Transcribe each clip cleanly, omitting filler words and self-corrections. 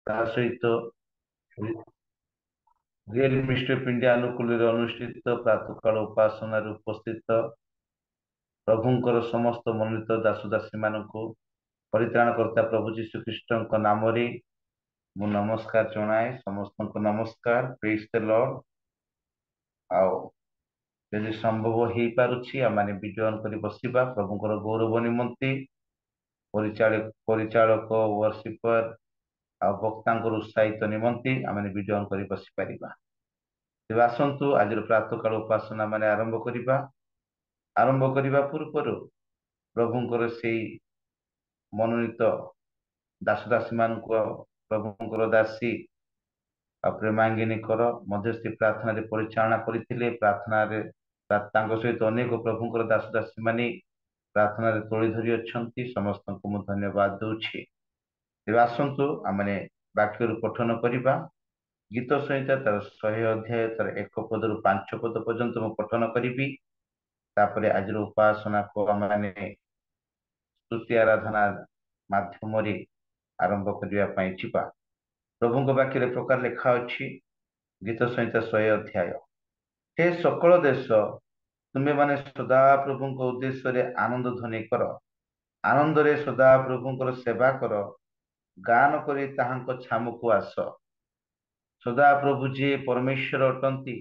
ତା ସହିତ real mystery of India ଅନୁକୂଳରେ ଅନୁଷ୍ଠିତ ପ୍ରାତଃକାଳ ଉପାସନାରେ ଉପସ୍ଥିତ ପ୍ରଭୁଙ୍କର ସମସ୍ତ ମନୋନୀତ ଦାସ ଦାସୀ ମାନଙ୍କୁ ପରିତ୍ରାଣ କର୍ତ୍ତା ପ୍ରଭୁ ଯୀଶୁ ଖ୍ରୀଷ୍ଟଙ୍କ ନାମରେ ମୁଁ ନମସ୍କାର ଜଣାଏ। ସମସ୍ତଙ୍କୁ ନମସ୍କାର। ପ୍ରେଜ୍ ଦ ଲର୍ଡ। ଆଉ ଯଦି ସମ୍ଭବ ହେଇପାରୁଛି ଆମମାନେ ବିଜୟନ କରି ବସିବା ପ୍ରଭୁଙ୍କର ଗୌରବ ନିମନ୍ତେ। ପରିଚାଳକ ୱର୍ସିପର ଆଉ ବକ୍ତାଙ୍କର ଉତ୍ସାହିତ ନିମନ୍ତେ ଆମମାନେ ବିଜୟନ କରି ବସିପାରିବା। ତେବେ ଆସନ୍ତୁ ଆଜିର ପ୍ରାତଃକାଳ ଉପାସନା ମାନେ ଆରମ୍ଭ କରିବା। ଆରମ୍ଭ କରିବା ପୂର୍ବରୁ ପ୍ରଭୁଙ୍କର ସେଇ ମନୋନୀତ ଦାସ ଦାସୀ ମାନଙ୍କୁ ପ୍ରଭୁଙ୍କର ଦାସୀ ଆଉ ପ୍ରେମାଙ୍ଗିନୀଙ୍କର ମଧ୍ୟସ୍ଥି ପ୍ରାର୍ଥନାରେ ପରିଚାଳନା କରିଥିଲେ। ପ୍ରାର୍ଥନାରେ ତାଙ୍କ ସହିତ ଅନେକ ପ୍ରଭୁଙ୍କର ଦାସ ଦାସୀ ମାନେ ପ୍ରାର୍ଥନାରେ ତୋଳି ଧରି ଅଛନ୍ତି। ସମସ୍ତଙ୍କୁ ମୁଁ ଧନ୍ୟବାଦ ଦଉଛି। ତେବେ ଆସନ୍ତୁ ଆମମାନେ ବାକ୍ୟରୁ ପଠନ କରିବା। ଗୀତ ସଂହିତା ତାର 100 ଅଧ୍ୟାୟ ତାର 1 ପଦରୁ 5 ପଦ ପର୍ଯ୍ୟନ୍ତ ମୁଁ ପଠନ କରିବି। ତାପରେ ଆଜିର ଉପାସନାକୁ ଆମମାନେ ସ୍ତୁତି ଆରାଧନା ମାଧ୍ୟମରେ ଆରମ୍ଭ କରିବା ପାଇଁ ଯିବା। ପ୍ରଭୁଙ୍କ ବାକ୍ୟରେ ପ୍ରକାର ଲେଖା ଅଛି। ଗୀତ ସଂହିତା 100 ଅଧ୍ୟାୟ। ହେ ସକଳ ଦେଶ, ତୁମେମାନେ ସଦା ପ୍ରଭୁଙ୍କ ଉଦ୍ଦେଶ୍ୟରେ ଆନନ୍ଦ ଧ୍ୱନି କର। ଆନନ୍ଦରେ ସଦା ପ୍ରଭୁଙ୍କର ସେବା କର। ଗାନ କରି ତାହାଙ୍କ ଛାମୁକୁ ଆସ। ସଦା ପ୍ରଭୁ ଯିଏ ପରମେଶ୍ୱର ଅଟନ୍ତି,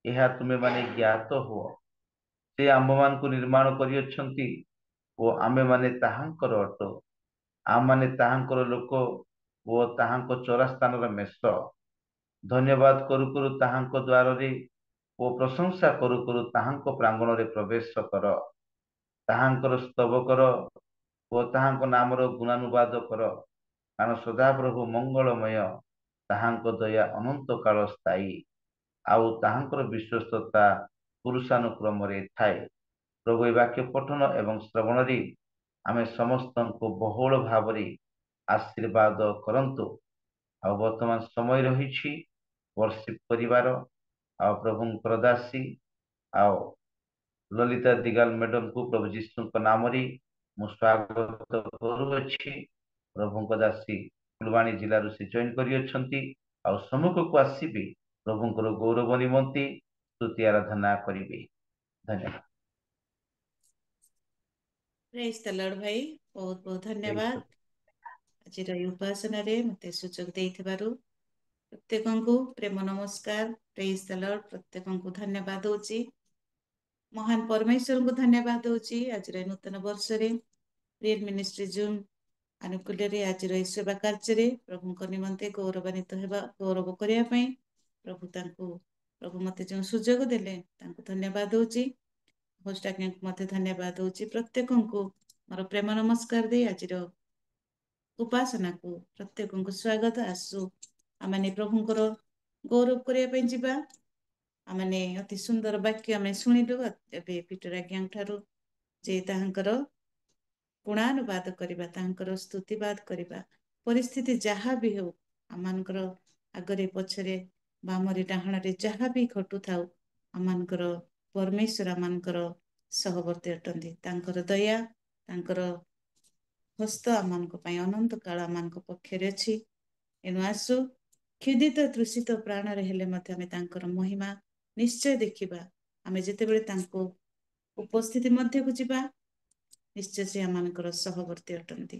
ଏହା ତୁମେମାନେ ଜ୍ଞାତ ହୁଅ। ସେ ଆମ୍ଭମାନଙ୍କୁ ନିର୍ମାଣ କରିଅଛନ୍ତି ଓ ଆମେମାନେ ତାହାଙ୍କର ଅଟ। ଆମମାନେ ତାହାଙ୍କର ଲୋକ ଓ ତାହାଙ୍କ ଚରା ସ୍ଥାନର ମେଷ। ଧନ୍ୟବାଦ କରୁ କରୁ ତାହାଙ୍କ ଦ୍ୱାରରେ ଓ ପ୍ରଶଂସା କରୁ କରୁ ତାହାଙ୍କ ପ୍ରାଙ୍ଗଣରେ ପ୍ରବେଶ କର। ତାହାଙ୍କର ସ୍ତବ କର ଓ ତାହାଙ୍କ ନାମର ଗୁଣାନୁବାଦ କର। କାରଣ ସଦାପ୍ରଭୁ ମଙ୍ଗଳମୟ, ତାହାଙ୍କ ଦୟା ଅନନ୍ତ କାଳ ସ୍ଥାୟୀ, ଆଉ ତାହାଙ୍କର ବିଶ୍ୱସ୍ତତା ପୁରୁଷାନୁକ୍ରମରେ ଥାଏ। ପ୍ରଭୁ ଏ ବାକ୍ୟ ପଠନ ଏବଂ ଶ୍ରବଣରେ ଆମେ ସମସ୍ତଙ୍କୁ ବହୁଳ ଭାବରେ ଆଶୀର୍ବାଦ କରନ୍ତୁ। ଆଉ ବର୍ତ୍ତମାନ ସମୟ ରହିଛି ବର୍ଷିପ କରିବାର। ଆଉ ପ୍ରଭୁଙ୍କର ଦାସୀ ଆଉ ଲଲିତା ଦିଗାଲ ମ୍ୟାଡମକୁ ପ୍ରଭୁ ଯୀଶୁଙ୍କ ନାମରେ ମୁଁ ସ୍ୱାଗତ କରୁଅଛି। ପ୍ରଭୁଙ୍କ ଦାସୀ ଫୁଲବାଣୀ ଜିଲ୍ଲାରୁ ସେ ଜଏନ୍ କରିଅଛନ୍ତି। ଆଉ ସମ୍ମୁଖକୁ ଆସିବି ପ୍ରଭୁଙ୍କର ଗୌରବ ନିମନ୍ତେ ସ୍ତୁତି ଆରାଧନା କରିବି। ଧନ୍ୟବାଦ। ପ୍ରେଜ୍ ଦ ଲର୍ଡ ଭାଇ, ବହୁତ ବହୁତ ଧନ୍ୟବାଦ ଆଜିର ଏହି ଉପାସନାରେ ମୋତେ ସୁଯୋଗ ଦେଇଥିବାରୁ। ପ୍ରତ୍ୟେକଙ୍କୁ ପ୍ରେମ ନମସ୍କାର। ପ୍ରେଜ୍ ଦ ଲର୍ଡ। ପ୍ରତ୍ୟେକଙ୍କୁ ଧନ୍ୟବାଦ ଦଉଛି। ମହାନ ପରମେଶ୍ୱରଙ୍କୁ ଧନ୍ୟବାଦ ଦଉଛି ଆଜିର ନୂତନ ବର୍ଷରେ ରିଏଲ ମିନିଷ୍ଟ୍ରି ଜୁନ୍ ଆନୁକୂଲ୍ୟରେ ଆଜିର ଏହି ସେବା କାର୍ଯ୍ୟରେ ପ୍ରଭୁଙ୍କ ନିମନ୍ତେ ଗୌରବ କରିବା ପାଇଁ ପ୍ରଭୁ ମୋତେ ଯେଉଁ ସୁଯୋଗ ଦେଲେ ତାଙ୍କୁ ଧନ୍ୟବାଦ ଦଉଛି। ହୋଷ୍ଟ ଆଜ୍ଞାଙ୍କୁ ମଧ୍ୟ ଧନ୍ୟବାଦ ଦଉଛି। ପ୍ରତ୍ୟେକଙ୍କୁ ମୋର ପ୍ରେମ ନମସ୍କାର ଦେଇ ଆଜିର ଉପାସନାକୁ ପ୍ରତ୍ୟେକଙ୍କୁ ସ୍ୱାଗତ। ଆସୁ ଆମମାନେ ପ୍ରଭୁଙ୍କର ଗୌରବ କରିବା ପାଇଁ ଯିବା। ଆମମାନେ ଅତି ସୁନ୍ଦର ବାକ୍ୟ ଆମେ ଶୁଣିଲୁ ଏବେ ପିଟର ଆଜ୍ଞାଙ୍କ ଠାରୁ, ଯେ ତାହାଙ୍କର ଗୁଣାନୁବାଦ କରିବା, ତାହାଙ୍କର ସ୍ତୁତିବାଦ କରିବା। ପରିସ୍ଥିତି ଯାହା ବି ହେଉ, ଆମମାନଙ୍କର ଆଗରେ ପଛରେ ବାମରେ ଡାହାଣରେ ଯାହା ବି ଘଟୁଥାଉ, ଆମମାନଙ୍କର ପରମେଶ୍ୱର ଆମମାନଙ୍କର ସହବର୍ତ୍ତୀ ଅଟନ୍ତି। ତାଙ୍କର ଦୟା, ତାଙ୍କର ହସ୍ତ ଆମମାନଙ୍କ ପାଇଁ ଅନନ୍ତ କାଳ ଆମମାନଙ୍କ ପକ୍ଷରେ ଅଛି। ଏଣୁ ଆସୁ କ୍ଷୁଧିତ ତୃଷିତ ପ୍ରାଣରେ ହେଲେ ମଧ୍ୟ ଆମେ ତାଙ୍କର ମହିମା ନିଶ୍ଚୟ ଦେଖିବା। ଆମେ ଯେତେବେଳେ ତାଙ୍କୁ ଉପସ୍ଥିତି ମଧ୍ୟକୁ ଯିବା, ନିଶ୍ଚୟ ସେ ଆମମାନଙ୍କର ସହବର୍ତ୍ତୀ ଅଟନ୍ତି।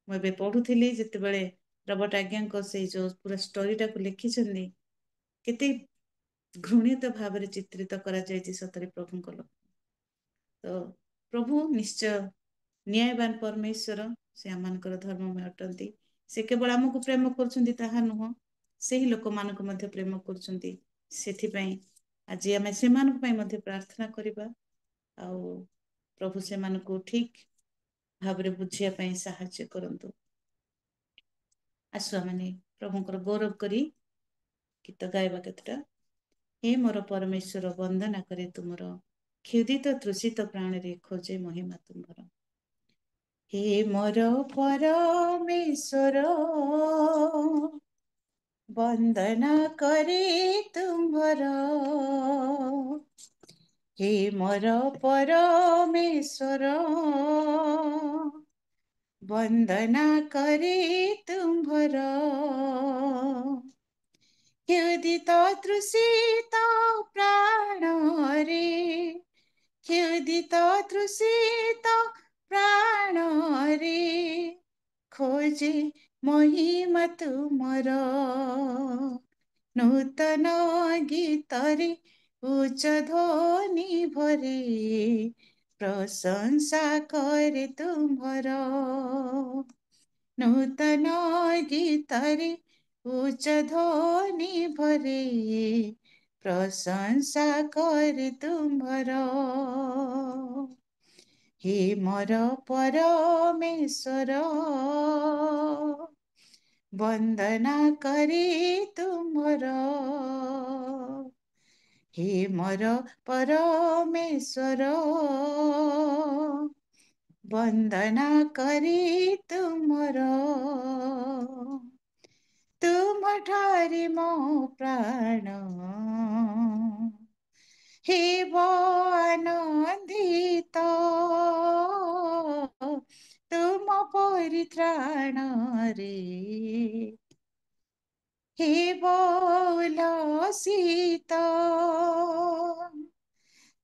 ମୁଁ ଏବେ ପଢୁଥିଲି ଯେତେବେଳେ ରବର୍ଟ ଆଜ୍ଞାଙ୍କ ସେଇ ଯୋଉ ପୁରା ଷ୍ଟୋରିଟାକୁ ଲେଖିଛନ୍ତି, କେତେ ଘୃଣିତ ଭାବରେ ଚିତ୍ରିତ କରାଯାଇଛି ସତରେ ପ୍ରଭୁଙ୍କର। ତ ପ୍ରଭୁ ନିଶ୍ଚୟ ନ୍ୟାୟବାନ ପରମେଶ୍ୱର, ସେ ଆମମାନଙ୍କର ଧର୍ମମୟ ଅଟନ୍ତି। ସେ କେବଳ ଆମକୁ ପ୍ରେମ କରୁଛନ୍ତି ତାହା ନୁହଁ, ସେହି ଲୋକମାନଙ୍କୁ ମଧ୍ୟ ପ୍ରେମ କରୁଛନ୍ତି। ସେଥିପାଇଁ ଆଜି ଆମେ ସେମାନଙ୍କ ପାଇଁ ମଧ୍ୟ ପ୍ରାର୍ଥନା କରିବା। ଆଉ ପ୍ରଭୁ ସେମାନଙ୍କୁ ଠିକ୍ ଭାବରେ ବୁଝିବା ପାଇଁ ସାହାଯ୍ୟ କରନ୍ତୁ। ଆସୁ ଆମମାନେ ପ୍ରଭୁଙ୍କର ଗୌରବ କରି ଗୀତ ଗାଇବା କେତେଟା। ହେ ମୋର ପରମେଶ୍ୱର, ବନ୍ଦନା କରେ ତୁମର, କ୍ଷୁଧିତ ତୃଷିତ ପ୍ରାଣରେ ଖୋଜେ ମହିମା ତୁମର। ହେ ମୋର ପରମେଶ୍ୱର, ବନ୍ଦନା କରେ ତୁମର। ହେ ମୋର ପରମେଶ୍ୱର, ବନ୍ଦନା କରେ ତୁମ୍ଭର। क्षुदित तृषित प्राणरे, क्षुदित तृषित प्राणरे, खोजे महिमा तुमर, नूतन गीतरे उच्च ध्वनि भरे, प्रशंसा करे तुम्हर, नूतन गीतरे उच्च ध्वनि भरे, प्रशंसा करे तुम्हर। हे मोर परमेश्वर, वंदना करे तुमर, हे मोर परमेश्वर, वंदना करे तुमर, तुम ठारे मो प्राण हेब आनन्दित, तुम परित्राणरे हेब उल्लसित,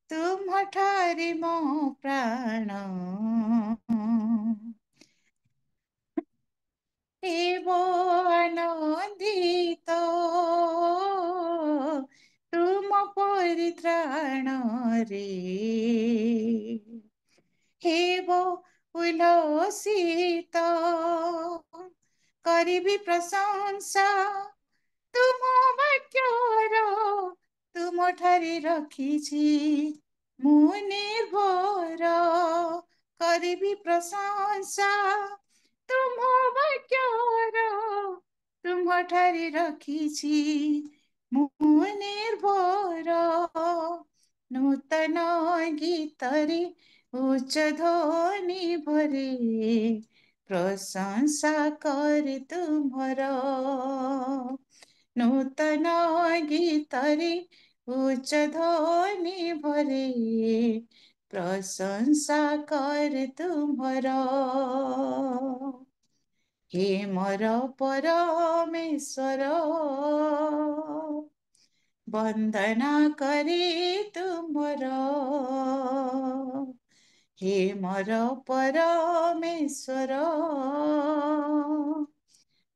तुम ठारे मो प्राण हेब आनन्दित, तुम परित्राणरे हेब उल्लसित, करिबि प्रशंसा तुम वाक्यर, तुम ठारे रखिछि मु निर्भर, करिबि प्रशंसा तुम वाक्यर, तुम ठारे रखिछि मु निर्भर, नूतन गीतरे उच्च ध्वनि भरे, प्रशंसा करे तुम्हर, नूतन गीतरे उच्च ध्वनि भरे, प्रशंसा करे तुम्हर। हे मोर परमेश्वर, वंदना करे तुमर, हे मोर परमेश्वर,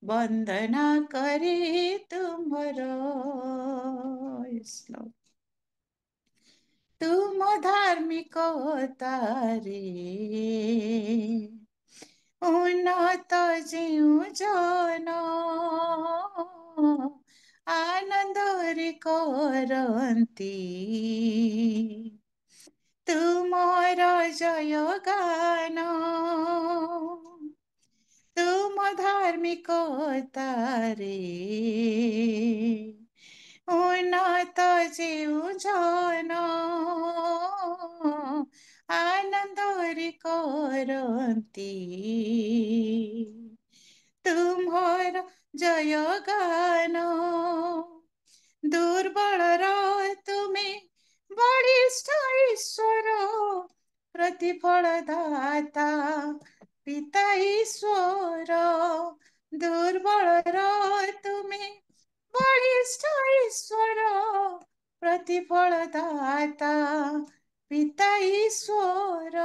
वंदना करे तुमर। Yes, Lord. तुम धार्मिकतारे उन्नत जिउ जन, आनन्दरे करन्ति तुमर जय गान, तुम धार्मिकतारे उन्नत जिउ जन, आनन्दरे करन्ति तुम्हर जय गान, दुर्बल तुमे बलिष्ठ ईश्वर, प्रतिफल दाता पिता ईश्वर, दुर्बल तुमे बलिष्ठ ईश्वर, प्रतिफल दाता पिता ईश्वर,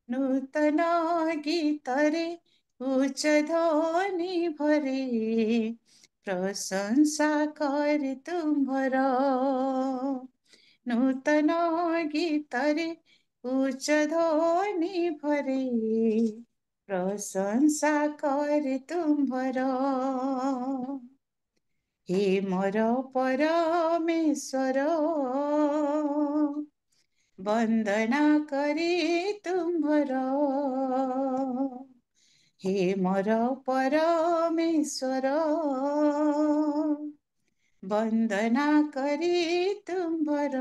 नूतन गीतरे उच्च ध्वनि भरे, प्रशंसा करे तुम्हर, नूतन गीतरे उच्च ध्वनि भरे, प्रशंसा करे तुम्हर। हे मोर परमेश्वर, वंदना करे तुम्हर, हे मोर परमेश्वर, वंदना करे तुम्हर।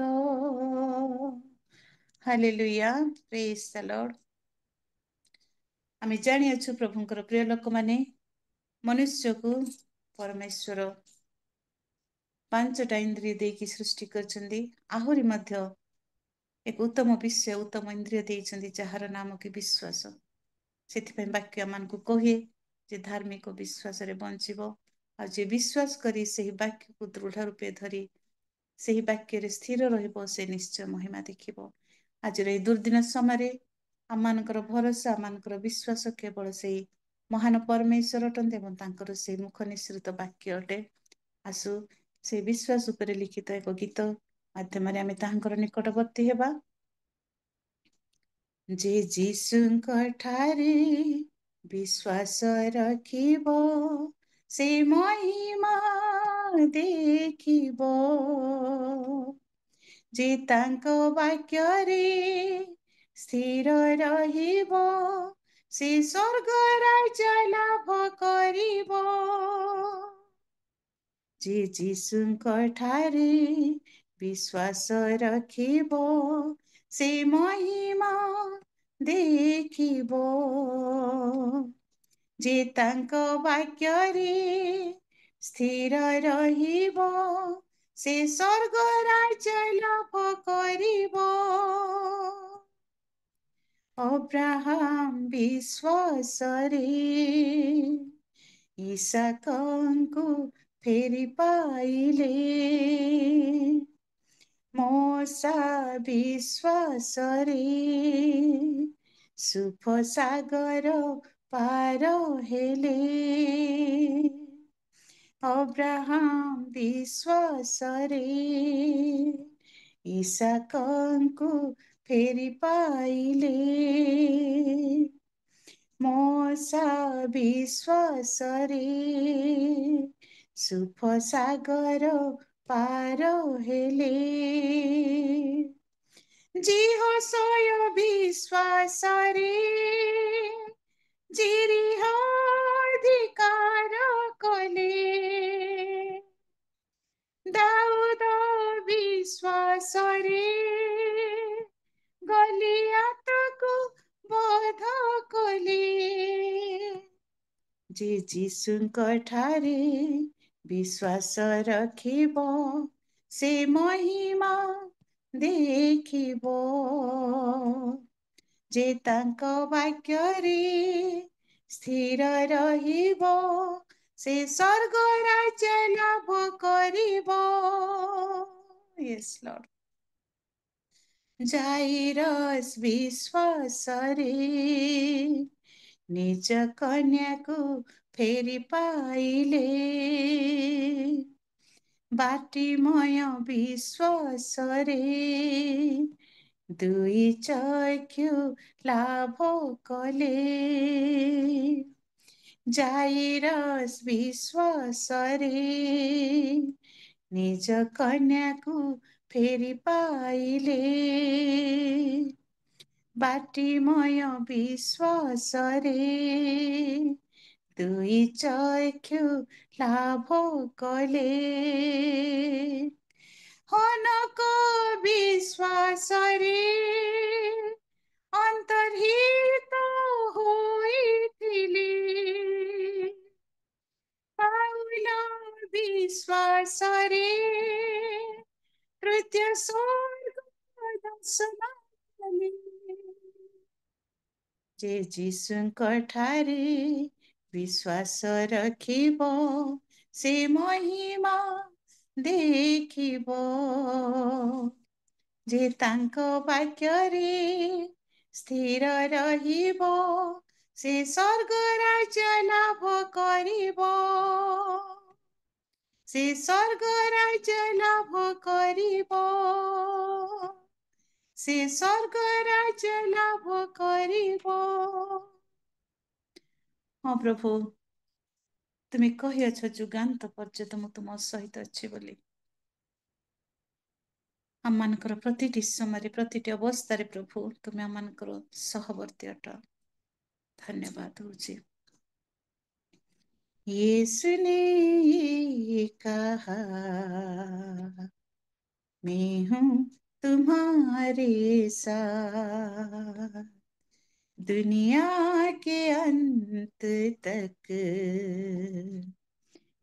Hallelujah, praise the Lord. आमे जानिअछु प्रभुଙ୍କର प्रिय लोकमाने मनुष्यକୁ परमेश्वर 5टा इंद्रिय ଦେଇକି ସୃଷ୍ଟି କରିଛନ୍ତି, ଆହୁରି ମଧ୍ୟ एक उत्तम विषय उत्तम इंद्रिय ଦେଇଛନ୍ତି ଯାହାର ନାମ କି ବିଶ୍ୱାସ। ସେଥିପାଇଁ ବାକ୍ୟ ଆମକୁ କହେ ଯେ ଧାର୍ମିକ ବିଶ୍ୱାସରେ ବଞ୍ଚିବ, ଆଉ ଯିଏ ବିଶ୍ୱାସ କରି ସେହି ବାକ୍ୟକୁ ଦୃଢ଼ ରୂପେ ଧରି ସେହି ବାକ୍ୟରେ ସ୍ଥିର ରହିବ, ସେ ନିଶ୍ଚୟ ମହିମା ଦେଖିବ। ଆଜିର ଏହି ଦୁର୍ଦିନ ସମୟରେ ଆମମାନଙ୍କର ଭରସା, ଆମମାନଙ୍କର ବିଶ୍ୱାସ କେବଳ ସେଇ ମହାନ ପରମେଶ୍ୱର ଅଟନ୍ତି ଏବଂ ତାଙ୍କର ସେଇ ମୁଖ ନିଃସୃତ ବାକ୍ୟ ଅଟେ। ଆସୁ ସେ ବିଶ୍ୱାସ ଉପରେ ଲିଖିତ ଏକ ଗୀତ ମାଧ୍ୟମରେ ଆମେ ତାହାଙ୍କର ନିକଟବର୍ତ୍ତୀ ହେବା। ଯେ ଯୀଶୁଙ୍କ ଠାରେ ବିଶ୍ୱାସ ରଖିବ, ସେ ମହିମା ଦେଖିବ। ଯେ ତାଙ୍କ ବାକ୍ୟରେ ସ୍ଥିର ରହିବ, ସେ ସ୍ୱର୍ଗ ରାଜ୍ୟ ଲାଭ କରିବ। ଯେ ଯୀଶୁଙ୍କ ଠାରେ ବିଶ୍ୱାସ ରଖିବ, ସେ ମହିମା ଦେଖିବ। ଯେ ତାଙ୍କ ବାକ୍ୟରେ ସ୍ଥିର ରହିବ, ସେ ସ୍ୱର୍ଗ ରାଜ୍ୟ ଲାଭ କରିବ। ଅବ୍ରାହାମ ବିଶ୍ୱାସରେ ଇସାକଙ୍କୁ ଫେରି ପାଇଲେ। ମୋଶା ବିଶ୍ୱାସରେ ସୁଫ ସାଗର ପାର ହେଲେ। ଅବ୍ରାହାମ ବିଶ୍ୱାସରେ ଇସାକଙ୍କୁ ଫେରି ପାଇଲେ। ମୋଶା ବିଶ୍ୱାସରେ ସୁଫ ସାଗର ପାର ହେଲେ। ଯୀହୋଶୁଆ ବିଶ୍ୱାସରେ ଯିରିହ ଅଧିକାର କଲେ। ଦାଉଦ ବିଶ୍ୱାସରେ ଗଲିଆତକୁ ବଧ କଲେ। ଯେ ଯୀଶୁଙ୍କ ଠାରେ ବିଶ୍ୱାସ ରଖିବ, ସେ ମହିମା ଦେଖିବ। ଯେ ତାଙ୍କ ବାକ୍ୟରେ ସ୍ଥିର ରହିବ, ସେ ସ୍ୱର୍ଗ ରାଜ୍ୟ ଲାଭ କରିବ। Yes, Lord. ଜାଇରସ୍ ବିଶ୍ୱାସରେ ନିଜ କନ୍ୟାକୁ ଫେରି ପାଇଲେ। ବାଟିମୟ ବିଶ୍ୱାସରେ ଦୁଇ ଚକ୍ଷୁ ଲାଭ କଲେ। ଜାଇରସ୍ ବିଶ୍ୱାସରେ ନିଜ କନ୍ୟାକୁ ଫେରି ପାଇଲେ। ବାଟିମୟ ବିଶ୍ୱାସରେ ଦୁଇ ଚକ୍ଷୁ ଲାଭ କଲେ। ହନୋକ ବିଶ୍ୱାସରେ ଅନ୍ତର୍ହିତ ହୋଇଥିଲେ। ପାଉଲ ବିଶ୍ୱାସରେ ତୃତୀୟ ସ୍ୱର୍ଗ ଦର୍ଶନ କଲେ। ଯେ ଯୀଶୁଙ୍କ ଠାରେ ବିଶ୍ୱାସ ରଖିବ, ସେ ମହିମା ଦେଖିବ। ଯେ ତାଙ୍କ ବାକ୍ୟରେ ସ୍ଥିର ରହିବ, ସେ ସ୍ୱର୍ଗ ରାଜ୍ୟ ଲାଭ କରିବ। ସେ ସ୍ୱର୍ଗ ରାଜ୍ୟ ଲାଭ କରିବ। ସେ ସ୍ୱର୍ଗ ରାଜ୍ୟ ଲାଭ କରିବ। ହଁ ପ୍ରଭୁ, ତୁମେ କହିଅଛ ଯୁଗାନ୍ତ ପର୍ଯ୍ୟନ୍ତ ମୁଁ ତୁମ ସହିତ ଅଛି ବୋଲି। ଆମମାନଙ୍କର ପ୍ରତିଟି ସମୟରେ, ପ୍ରତିଟି ଅବସ୍ଥାରେ ପ୍ରଭୁ ତୁମେ ଆମମାନଙ୍କର ସହବର୍ତ୍ତୀ ଅଟ। ଧନ୍ୟବାଦ ଦଉଛି। यीशु ने कहा, मैं हूँ तुम्हारे साथ दुनिया के अंत तक।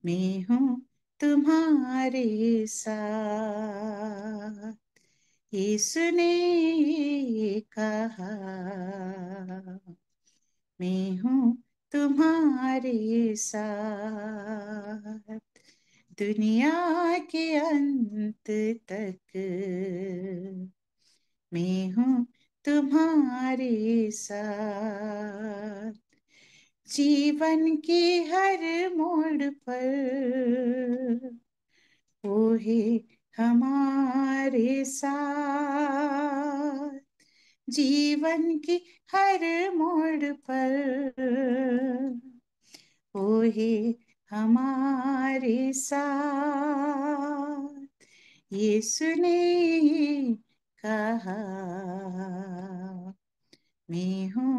मैं हूँ तुम्हारे साथ। यीशु ने कहा, मैं हूँ तुम्हारे साथ दुनिया के अंत तक मैं हूँ तुम्हारे साथ। जीवन के हर मोड़ पर वो है हमारे साथ। जीवन की हर मोड़ पर वो है हमारे साथ। यीशु ने कहा मैं हूँ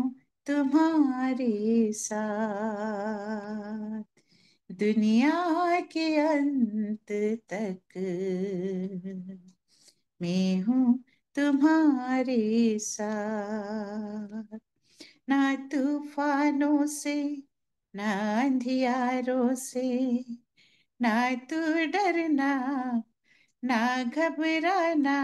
तुम्हारे साथ दुनिया के अंत तक मैं हूँ तुम्हारे साथ। ना तूफानों से ना अंधियारों से ना तू डरना ना घबराना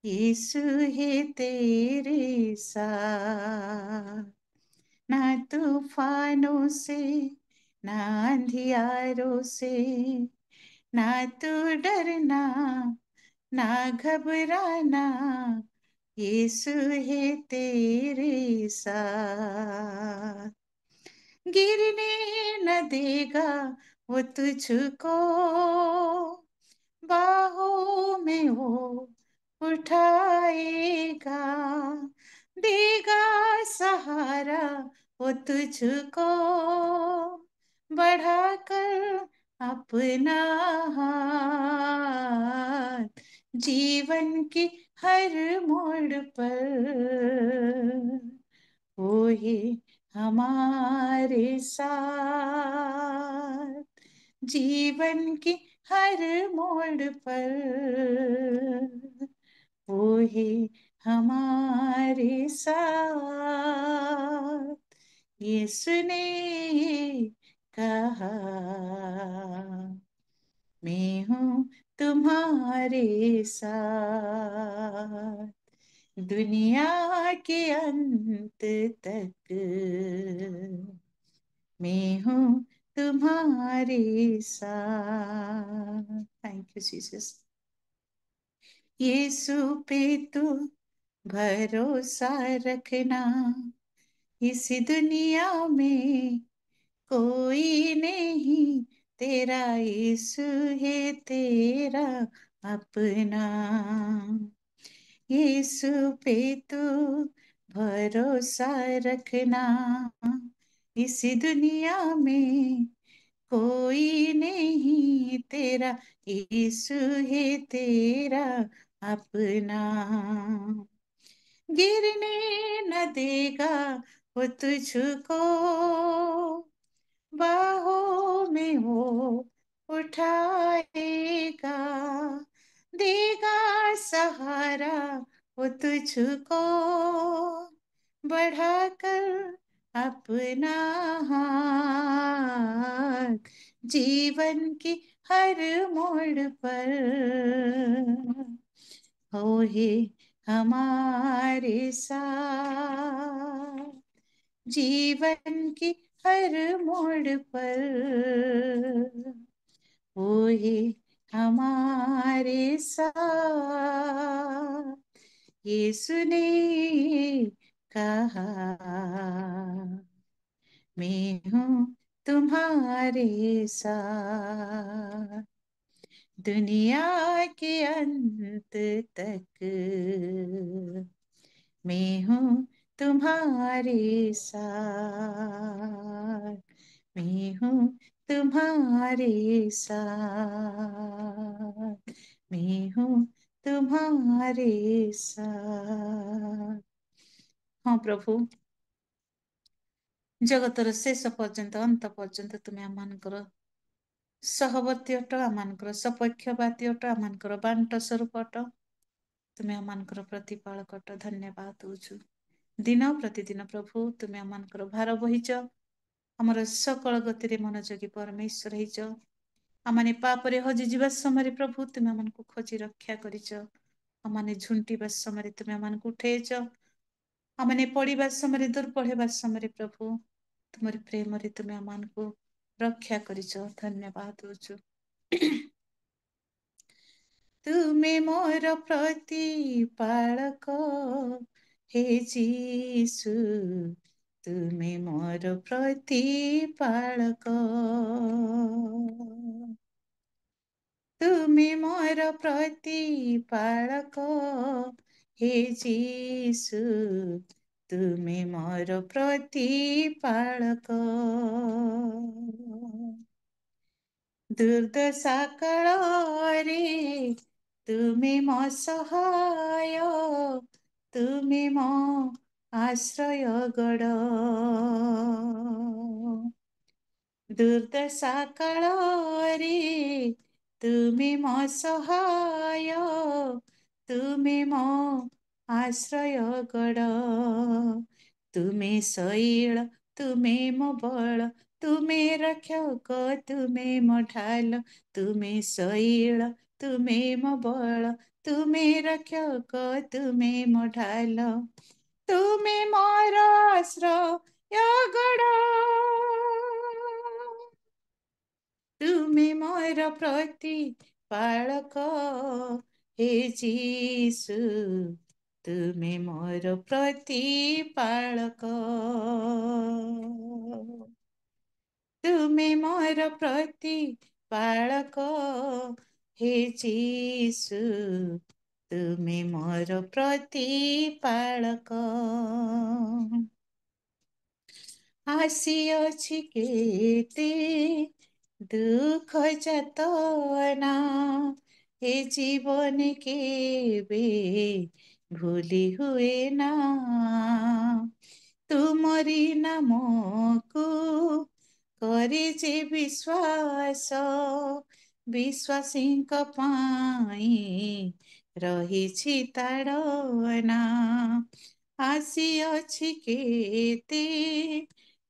यीशु है तेरे साथ। ना तूफानों से ना अंधियारों से ना तू डरना ना घबराना यीशु है तेरे साथ। गिरने न देगा वो तुझको बाहों में वो उठाएगा देगा सहारा वो तुझको बढ़ाकर अपना हाथ। जीवन की हर मोड़ पर वो है हमारे साथ। जीवन की हर मोड़ पर वो है हमारे साथ। यीशु ने कहा मैं हूँ तुम्हारे साथ दुनिया के अंत तक मैं हूँ तुम्हारे साथ। Thank you Jesus. यीशु पे तू भरोसा रखना इस दुनिया में कोई नहीं तेरा यीशु है तेरा अपना। यीशु पे तू भरोसा रखना इस दुनिया में कोई नहीं तेरा यीशु है तेरा अपना। गिरने न देगा वो तुझको बाहों में वो उठाएगा देगा सहारा वो तुझको बढ़ाकर अपना हाथ। जीवन की हर मोड़ पर हो ही हमारे साथ। जीवन की हर मोड़ पर वो ही हमारे साथ। यीशु ने कहा मैं हूँ तुम्हारे साथ दुनिया के अंत तक मैं हूँ तुम्हारे साथ। मैं हूँ तुम्हारे साथ। मैं हूँ तुम्हारे साथ। हाँ प्रभु जगतर शेष पर्यंत अंत पर्यंत तुम्हें आमମାନଙ୍କର सहवर्ती अट आमମାନଙ୍କର सपक्षपाती अट आमମାନଙ୍କର बांट स्वरूप अट तुम्हें आमମାନଙ୍କର प्रतिपालक अट धन्यवाद दउछु। दिन प्रतिदिन प्रभु तुम्हें आमମାନଙ୍କର भार बहिच आमर सकल गति मनोजगी परमेश्वर ହେଇଛ। आमने पापरे हजि जीवा समय प्रभु तुम्हें आमको खोजी रक्षा करिଛ। आमने झुंटीबा समय तुम्हें आमको उठेइଛ। आमने पढ़िबा समय दुर्बल हेबा समय प्रभु तुमर प्रेम रे तुम्हें आमको रक्षा करिଛ। धन्यवाद दउछु। ତୁମେ ମୋର ପ୍ରତିପାଳକ, ହେ ଯୀଶୁ ତୁମେ ମୋର ପ୍ରତିପାଳକ। ତୁମେ ମୋର ପ୍ରତିପାଳକ, ହେ ଯୀଶୁ ତୁମେ ମୋର ପ୍ରତିପାଳକ। ଦୁର୍ଦ୍ଦଶା କାଳରେ ତୁମେ ମୋ ସହାୟ, ତୁମେ ମୋ ଆଶ୍ରୟ ଗଡ଼। ଦୁର୍ଦ୍ଦଶା କାଳରେ ତୁମେ ମୋ ସହାୟ, ତୁମେ ମୋ ଆଶ୍ରୟ ଗଡ଼। ତୁମେ ଶୈଳ, ତୁମେ ମୋ ବଳ, ତୁମେ ରକ୍ଷକ, ତୁମେ ମୋ ଢାଲ। ତୁମେ ଶୈଳ, ତୁମେ ମୋ ବଳ, ତୁମେ ରକ୍ଷକ, ତୁମେ ମୋ ଢାଲ। ତୁମେ ମୋର ଆଶ୍ରୟ ଗଡ଼। ତୁମେ ମୋର ପ୍ରତିପାଳକ, ହେ ଯୀଶୁ ତୁମେ ମୋର ପ୍ରତିପାଳକ। ତୁମେ ମୋର ପ୍ରତିପାଳକ, ହେ ଯୀଶୁ ତୁମେ ମୋର ପ୍ରତିପାଳକ। ଆସିଅଛି କେତେ ଦୁଃଖ ଯାତନା, ଏ ଜୀବନ କେବେ ଭୁଲି ହୁଏ ନା। ତୁମରି ନାମକୁ କରିଛି ବିଶ୍ୱାସ, ବିଶ୍ୱାସୀଙ୍କ ପାଇଁ ରହିଛି ତାଡ଼ନା। ଆସିଅଛି କେତେ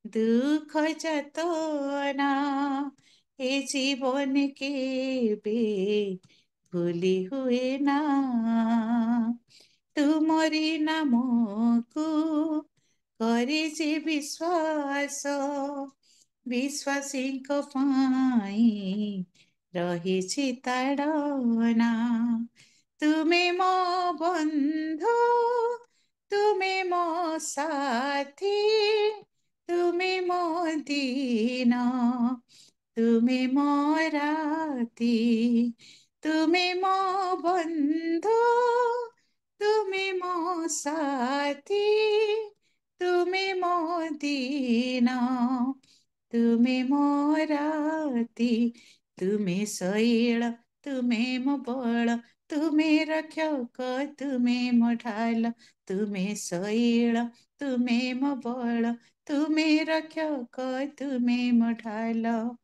ଦୁଃଖ ଯାତନା, ଏ ଜୀବନ କେବେ ଭୁଲି ହୁଏ ନା। ତୁମରି ନାମକୁ କରିଛି ବିଶ୍ୱାସ, ବିଶ୍ୱାସୀଙ୍କ ପାଇଁ ରହିଛି ତାଡ଼ନା। ତୁମେ ମୋ ବନ୍ଧୁ, ତୁମେ ମୋ ସାଥୀ, ତୁମେ ମୋ ଦିନ, ତୁମେ ମୋ ରାତି। ତୁମେ ମୋ ବନ୍ଧୁ, ତୁମେ ମୋ ସାଥୀ, ତୁମେ ମୋ ଦିନ, ତୁମେ ମୋ ରାତି। ତୁମେ ଶୈଳ, ତୁମେ ମୋ ବଳ, ତୁମେ ରକ୍ଷକ, ତୁମେ ମୋ ଢାଲ। ତୁମେ ଶୈଳ, ତୁମେ ମୋ ବଳ, ତୁମେ ରକ୍ଷକ, ତୁମେ ମୋ ଢାଲ।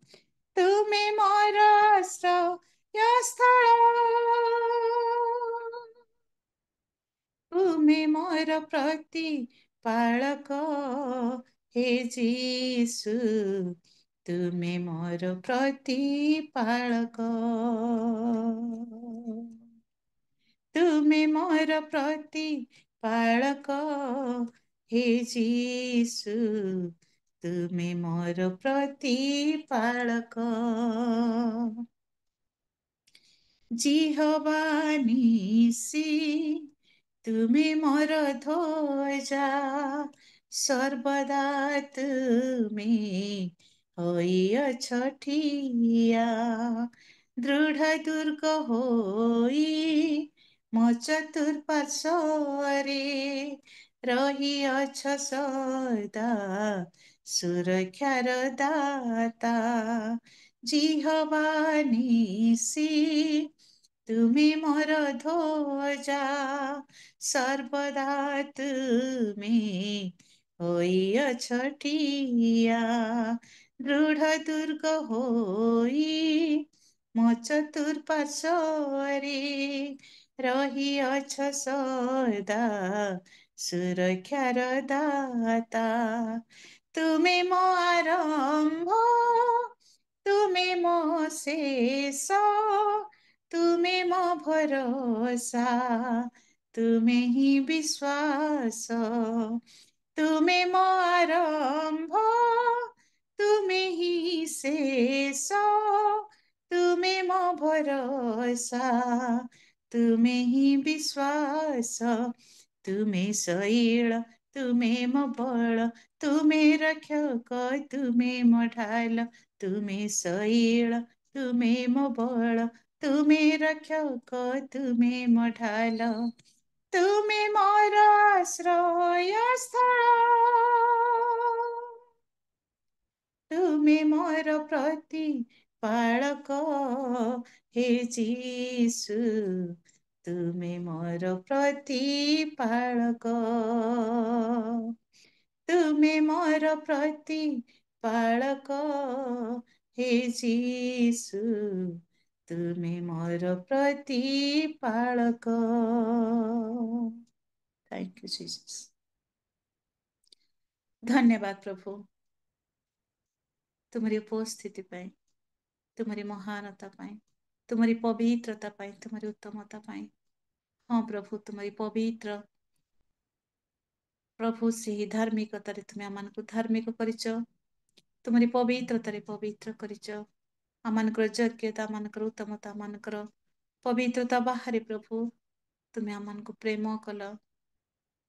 ତୁମେ ମୋର ଆଶ୍ରୟ ସ୍ଥଳ, ତୁମେ ମୋର ପ୍ରତିପାଳକ, ହେ ଯୀଶୁ ତୁମେ ମୋର ପ୍ରତିପାଳକ। ତୁମେ ମୋର ପ୍ରତିପାଳକ, ହେ ଯୀଶୁ ତୁମେ ମୋର ପ୍ରତିପାଳକ। ଜିହୋବା ନିସି, ତୁମେ ମୋର ଧ୍ୱଜା, ସର୍ବଦା ତୁମେ ହୋଇଅଛ ଠିଆ। ଦୃଢ଼ ଦୁର୍ଗ ହୋଇ ମୋ ଚତୁଃପାର୍ଶ୍ୱରେ ରହିଅଛ ସଦା ସୁରକ୍ଷାର ଦାତା। ଜିହୋବା ନିସି, ତୁମେ ମୋର ଧ୍ୱଜା, ସର୍ବଦା ତୁମେ ହୋଇଅଛ ଠିଆ। ଦୃଢ଼ ଦୁର୍ଗ ହୋଇ ମୋ ଚତୁଃପାର୍ଶ୍ୱରେ ରହିଅଛ ସଦା ସୁରକ୍ଷାର ଦାତା। ତୁମେ ମୋ ଆରମ୍ଭ, ତୁମେ ମୋ ଶେଷ, ତୁମେ ମୋ ଭରସା, ତୁମେ ହିଁ ବିଶ୍ୱାସ। ତୁମେ ମୋ ଆରମ୍ଭ, ତୁମେ ହିଁ ଶେଷ, ତୁମେ ମୋ ଭରସା, ତୁମେ ହିଁ ବିଶ୍ୱାସ, ତୁମେ ଶୈଳ, ତୁମେ ମୋ ବଳ, ତୁମେ ରକ୍ଷକ, ତୁମେ ମୋ ଢାଲ, ତୁମେ ଶୈଳ, ତୁମେ ମୋ ବଳ, ତୁମେ ରକ୍ଷକ, ତୁମେ ମୋ ଢାଲ, ତୁମେ ମୋର ଆଶ୍ରୟ ସ୍ଥଳ, ତୁମେ ମୋର ପ୍ରତିପାଳକ, ହେ ଯୀଶୁ, ତୁମେ ମୋର ପ୍ରତିପାଳକ, ତୁମେ ମୋର ପ୍ରତିପାଳକ, ହେ ଯୀଶୁ, ତୁମେ ମୋର ପ୍ରତିପାଳକ। Thank you Jesus. धन्यवाद प्रभु तुम्हारी उपस्थिति पाई, तुम्हारी महानता पाई, तुम्हारी पवित्रता पाई, तुम्हारी उत्तमता पाई। हाँ प्रभु तुम्हारी पवित्र प्रभु से ही धार्मिकता तुम्हें आम को धार्मिक करिच, तुम्हारी पवित्रता पवित्र करिच, आमनकर योग्यता आमनकर उत्तमता आमनकर पवित्रता बाहर प्रभु तुम्हें आम को प्रेम कल,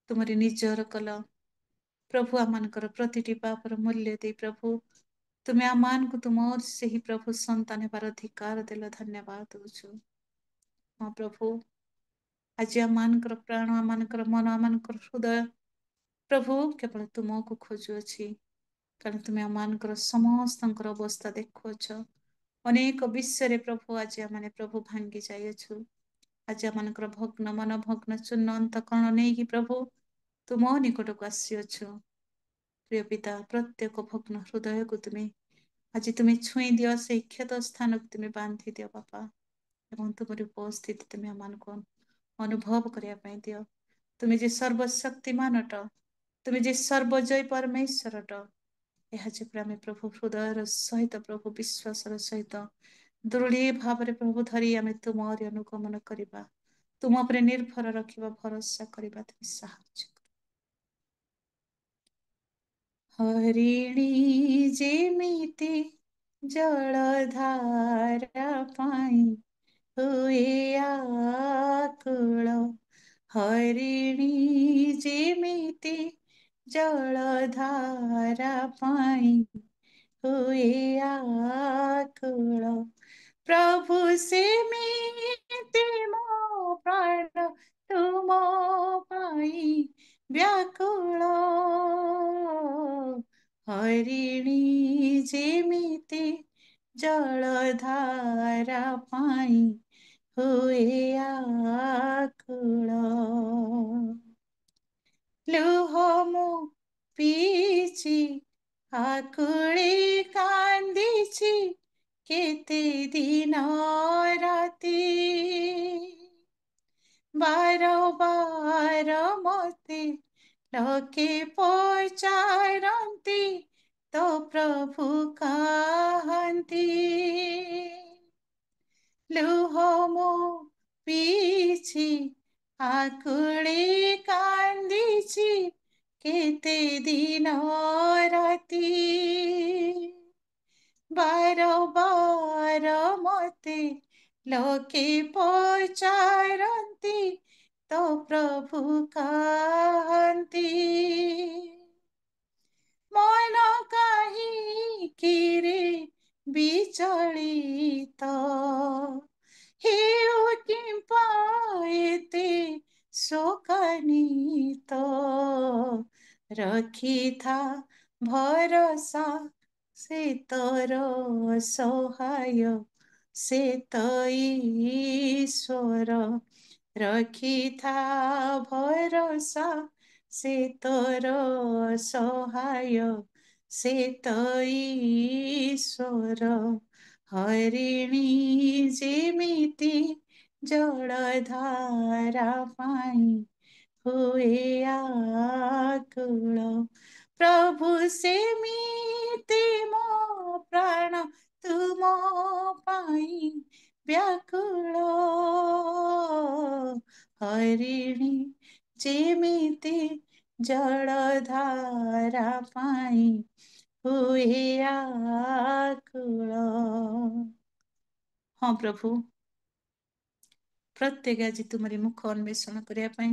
तुम्हारी निजर कल प्रभु आमनकर प्रतिटी पापर मूल्य दे प्रभु तुम्हें आमान को तुम और से ही प्रभु संतान हेबार अधिकार देल। धन्यवाद दौचु। हाँ प्रभु आज आमनकर प्राण आमनकर मन आमनकर हृदय प्रभु केवल तुमको खोजुअछि, कारण तुम्हें आमनकर समस्त अवस्था देखुअछ। अनेक विषय प्रभु आज आम प्रभु भांगी जाइछु, आज आमनकर भग्न मन भग्न चूर्ण अंतकरण नहीं प्रभु तुम निकट को आसीअछु। प्रिय पिता प्रत्येक भग्न हृदय को तुम्हें आज तुम्हें छुई दियो, से क्षत स्थान को तुम्हें बांधी दियो बापा, एवं तुम्हारी उपस्थिति तुम्हें आम को अनुभव करने दियो। तुम्हें जे सर्वशक्तिमान अट, तुम्हें जे सर्वजय परमेश्वर अट, यह आम प्रभु हृदय सहित प्रभु विश्वास सहित दृढ़ भाव प्रभु धरी आम तुम अनुगमन करवा, तुम उपर निर्भर रखा भरोसा करवा तुम्हें साहाय्य। हरिणी जेमिति जलधारा पाई हुए आकुल, हरिणी जेमिति जलधारा पाई हुए आकुल, प्रभु सेमिति मो प्राण तुम पाई व्याकुल, हरिणी जेमिति जलधारा पाई हुए आकुल, लुह मु पीछि आकुली कांदिछि केते दिन राति, बार बार मते लोके पचारती तो प्रभु कहती, लुह मो पीछि आकुली कांदिछि केते दिन राति, बार बार मते लोके पचारती तो प्रभु कहती, मन कहीं किरे विचलित, हेउ किंपा एते शोकान्वित, रखी था भरोसा से तोर सहाय से तो ईश्वर, रखी था भरोसा से तोर सहाय से तो ईश्वर, हरिणी जेमिति जलधारा पाई हुए आकुल, प्रभु सेमिति मो प्राण तुम पाई व्याकुल, हरिणी जेमिति जलधारा पाई हुए आकुल। हाँ प्रभु प्रत्येक आज तुमरी मुख अन्वेषण करने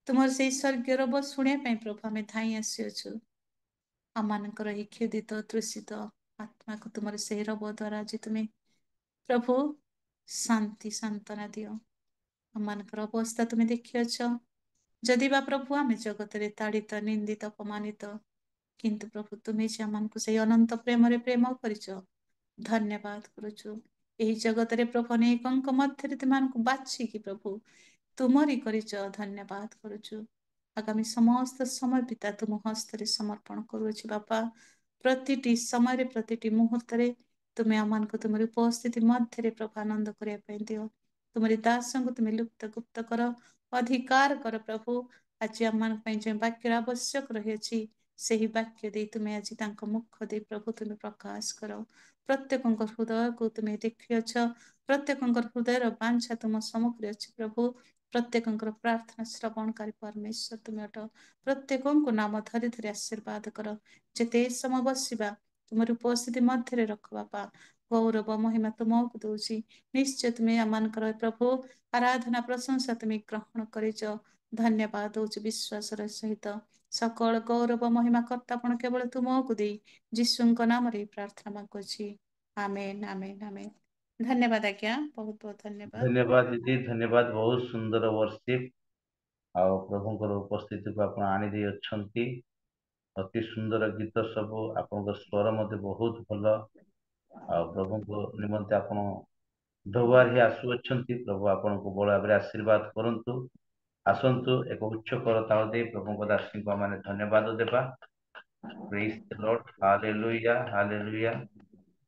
तुम से स्वर्गर ब शुणा प्रभु आम धाई आसुचु आम क्षुदित तृषित आत्मा को तुम से रब द्वारा आज तुम्हें प्रभु शांति सांत्वना दियो आम अवस्था तुम्हें देखिछ जदि बा प्रभु आम जगत रे ताड़ित निंदित अपमानित किंतु प्रभु तुम्हें आम से अनंत प्रेम रे प्रेम करिछ धन्यवाद करुचु एही जगत रे प्रभु अनेकंक मध्य तुमको बाछिकी प्रभु तुमरी करिछ धन्यवाद करुचु आगामी समस्त समय पिता तुम हस्तरे समर्पण करुछि बापा प्रतिटी समय प्रतिटी मुहूर्त रे तुम्हें आम को तुम उपस्थिति मध्य प्रभु आनंद करने दियो तुमरी दास को तुम्हें लुप्त गुप्त कर अधिकार कर प्रभु आज आम जो वाक्य आवश्यक रही से ही वाक्य दे तुम्हें आज मुख दे प्रभु तुम्हें प्रकाश कर प्रत्येक हृदय को तुम्हें देखिछ प्रत्येक हृदय बांछा तुम सम्मुख अच्छी प्रभु प्रत्येक प्रार्थना श्रवणकारी परमेश्वर तुम्हें अट प्रत्येक नाम धरी धरी आशीर्वाद कर जिते समय बसवा तुम उपस्थिति मध्य रख बापा गौरव महिमा तुमको दूसरी निश्चय तुम्हें आम प्रभु आराधना प्रशंसा तुम्हें ग्रहण कर धन्यवाद दौच विश्वास सहित सकल गौरव महिमा कर्तापण केवल तुमको दे जीशुଙ୍କ नामରେ प्रार्थना मागुछि आमेन आमेन आमेन धन्यवाद आज्ञा बहुत बहुत धन्यवाद धन्यवाद दीदी धन्यवाद बहुत सुंदर वर्शिप आउ प्रभुଙ୍କର उपस्थिति को आपण आनी दे अछंती अति सुंदर गीत सब आपन स्वर मते बहुत भल आ प्रभु को निमंते आपण दोबार ही आसु अछंती प्रभु आपन को बड़ भाबरे आशीर्वाद करंतु आसंतु एक उच्च करताल दे प्रभु को दासी को माने धन्यवाद देबा praise the Lord hallelujah hallelujah